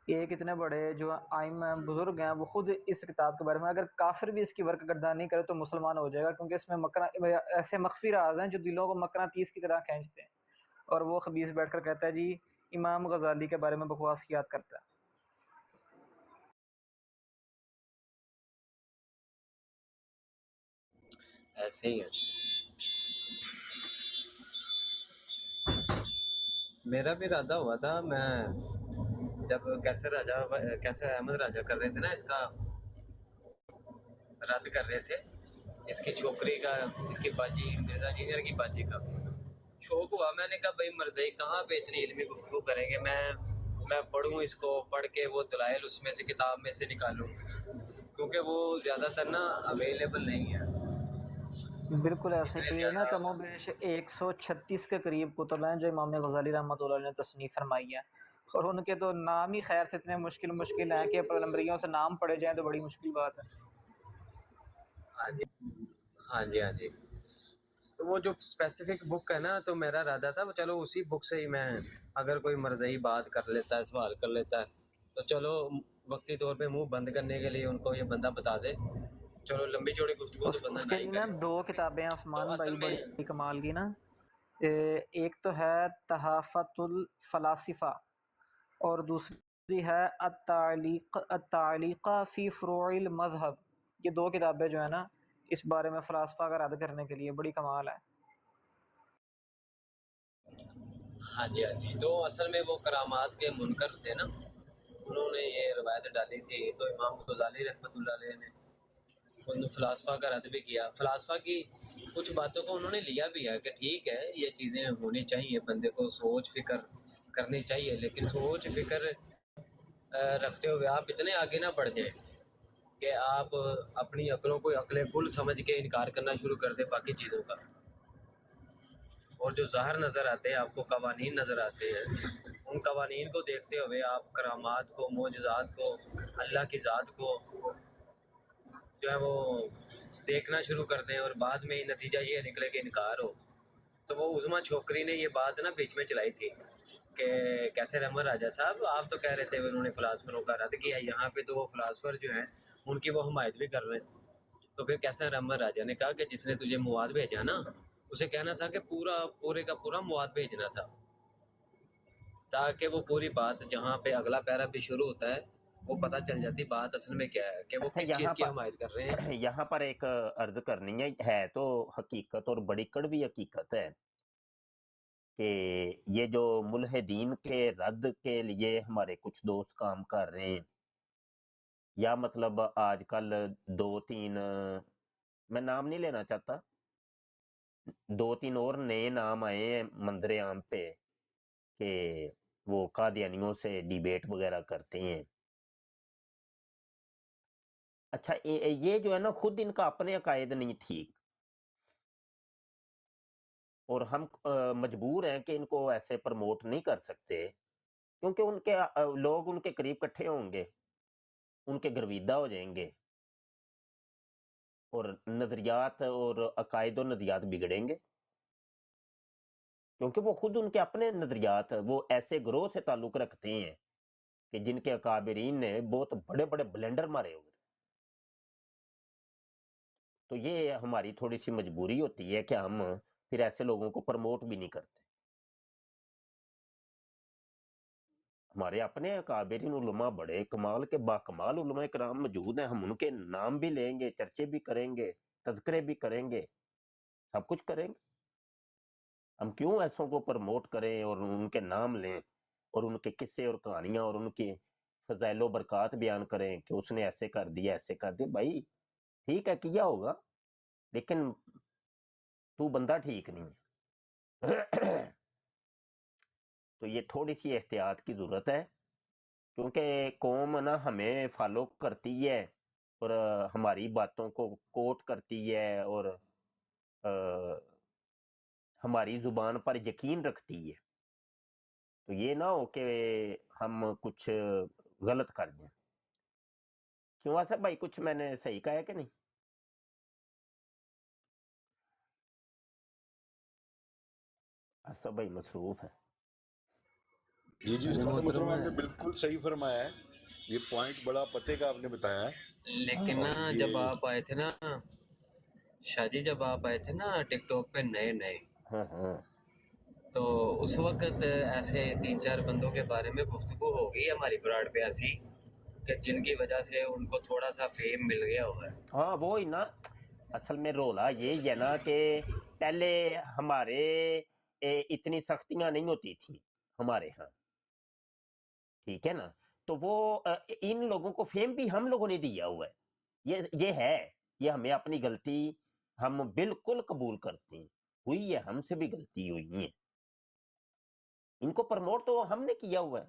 ایک اتنے بڑے جو آئمہ بزرگ ہیں وہ خود اس کتاب کے بارے میں، اگر کافر بھی اس کی ورق گردانی کرے تو مسلمان ہو جائے گا، کیونکہ اس میں ایسے مخفی راز ہیں جو دلوں کو مقناطیس کی طرح کھینچتے ہیں، اور وہ خبیث بیٹھ کر کہتا ہے جی امام غزالی کے بارے میں بکواسیات کرتا ہے۔ ایسے ہی ہے۔ میرا بھی ارادہ ہوا تھا، میں جب کیسر احمد راجہ کر رہے تھے نا، اس کا رد کر رہے تھے، اس کی چھوکری کا، اس کی باجی مرزا انجینئر کی باجی کا، شوق ہوا، میں نے کہا بھائی مرزائی کہاں پہ اتنی علمی گفتگو کریں گے، میں پڑھوں اس کو, پڑھ کے وہ دلائل اس میں سے کتاب میں سے نکالوں, کیونکہ وہ زیادہ تر نا اویلیبل نہیں ہے. بالکل ایسے اتنے تو یہ نا زیادہ کم و بیش 136 کے قریب کتب ہیں جو امام غزالی رحمۃ اللہ علیہ نے تصنیف فرمائی ہے, اور ان کے تو نام ہی خیر سے اتنے مشکل ہیں کہ پیغمبریوں سے نام پڑھے جائیں تو بڑی مشکل بات ہے. ہاں جی ہاں جی ہاں جی. تو وہ جو اسپیسیفک بک ہے نا, تو میرا ارادہ تھا چلو اسی بک سے ہی میں اگر کوئی مرضی بات کر لیتا ہے, سوال کر لیتا ہے, تو چلو وقتی طور پہ منہ بند کرنے کے لیے ان کو یہ بندہ بتا دے. چلو لمبی چوڑی گفتگو تو بندہ اس نہ کے ہی لیے نا کرے. 2 کتابیں ہیں تو عثمان اصل بھائی میں بڑی کمال کی نا. ایک تو ہے تحافت الفلاسفہ اور دوسری ہے التعلیق فی فروع المذہب. یہ 2 کتابیں جو ہیں نا اس بارے میں فلاسفہ کا رد کرنے کے لیے بڑی کمال ہے. ہاں جی ہاں جی. تو اصل میں وہ کرامات کے منکر تھے نا, انہوں نے یہ روایت ڈالی تھی, تو امام غزالی رحمۃ اللہ علیہ نے ان فلاسفہ کا رد بھی کیا. فلاسفہ کی کچھ باتوں کو انہوں نے لیا بھی ہے کہ ٹھیک ہے یہ چیزیں ہونی چاہیے, بندے کو سوچ فکر کرنی چاہیے, لیکن سوچ فکر رکھتے ہوئے آپ اتنے آگے نہ بڑھ جائیں کہ آپ اپنی عقلوں کو عقل کل سمجھ کے انکار کرنا شروع کر دیں باقی چیزوں کا. اور جو ظاہر نظر آتے ہیں آپ کو, قوانین نظر آتے ہیں, ان قوانین کو دیکھتے ہوئے آپ کرامات کو, معجزات کو, اللہ کی ذات کو جو ہے وہ دیکھنا شروع کر دیں, اور بعد میں نتیجہ یہ نکلے کہ انکار ہو. تو وہ عظما چھوکری نے یہ بات نا بیچ میں چلائی تھی کہ کیسے رحمت راجہ صاحب آپ تو کہہ رہے تھے انہوں نے فلاسفروں کا رد کیا, یہاں پہ تو وہ فلاسفر جو ہیں ان کی وہ حمایت بھی کر رہے ہیں. تو پھر کیسے رحمت راجہ نے کہا کہ جس نے تجھے مواد بھیجا نا, اسے کہنا تھا کہ پورے کا پورا مواد بھیجنا تھا, تاکہ وہ پوری بات جہاں پہ اگلا پیرا بھی شروع ہوتا ہے وہ پتہ چل جاتی بات اصل میں کیا ہے, کہ وہ اچھا کس چیز کی حمایت کر رہے ہیں. یہاں پر ایک عرض کرنی ہے تو حقیقت اور بڑی کڑوی حقیقت ہے کہ یہ جو ملحدین کے رد کے لیے ہمارے کچھ دوست کام کر رہے ہیں, یا مطلب آج کل 2-3 میں نام نہیں لینا چاہتا, 2-3 اور نئے نام آئے ہیں منظر عام پہ کہ وہ قادیانیوں سے ڈیبیٹ وغیرہ کرتے ہیں. اچھا یہ جو ہے نا خود ان کا اپنے عقائد نہیں ٹھیک, اور ہم مجبور ہیں کہ ان کو ایسے پروموٹ نہیں کر سکتے, کیونکہ ان کے لوگ ان کے قریب کٹھے ہوں گے, ان کے گرویدہ ہو جائیں گے, اور نظریات اور عقائد و نظریات بگڑیں گے, کیونکہ وہ خود ان کے اپنے نظریات وہ ایسے گروہ سے تعلق رکھتے ہیں کہ جن کے اکابرین نے بہت بڑے بڑے بلینڈر مارے ہوئے. تو یہ ہماری تھوڑی سی مجبوری ہوتی ہے کہ ہم پھر ایسے لوگوں کو پروموٹ بھی نہیں کرتے. ہمارے اپنے اکابرین علماء بڑے کمال کے باکمال علماء کرام موجود ہیں, ہم ان کے نام بھی لیں گے, چرچے بھی کریں گے, تذکرے بھی کریں گے, سب کچھ کریں گے. ہم کیوں ایسوں کو پروموٹ کریں اور ان کے نام لیں اور ان کے قصے اور کہانیاں اور ان کے فضائل و برکات بیان کریں کہ اس نے ایسے کر دیا ایسے کر دیا. بھائی ٹھیک ہے کیا ہوگا, لیکن تو بندہ ٹھیک نہیں ہے. تو یہ تھوڑی سی احتیاط کی ضرورت ہے, کیونکہ قوم نا ہمیں فالو کرتی ہے اور ہماری باتوں کو کوٹ کرتی ہے اور ہماری زبان پر یقین رکھتی ہے. تو یہ نہ ہو کہ ہم کچھ غلط کر دیں. کیوں آصف بھائی کچھ میں نے صحیح کہا ہے کہ نہیں؟ آصف بھائی مصروف ہے. جی استاد محترم آپ نے بالکل صحیح فرمایا ہے, یہ پوائنٹ بڑا پتے کا آپ نے بتایا ہے. لیکن نا جب آپ آئے تھے نا شاہ جی, جب آپ آئے تھے نا ٹک ٹاک پہ نئے تو اس وقت ایسے 3-4 بندوں کے بارے میں گفتگو ہو گئی ہماری براڈ پہ ایسی کہ جن کی وجہ سے ان کو تھوڑا سا فیم مل گیا ہوا ہے. ہاں وہی نا, اصل میں رولا یہ ہے نا کہ پہلے ہمارے اتنی سختیاں نہیں ہوتی تھیں ہمارے ہاں, ٹھیک ہے نا, تو وہ ان لوگوں کو فیم بھی ہم لوگوں نے دیا ہوا ہے. یہ ہے, یہ ہمیں اپنی غلطی ہم بالکل قبول کرتے ہیں, ہوئی ہے ہم سے بھی غلطی ہوئی ہے, ان کو پروموٹ تو ہم نے کیا ہوا ہے.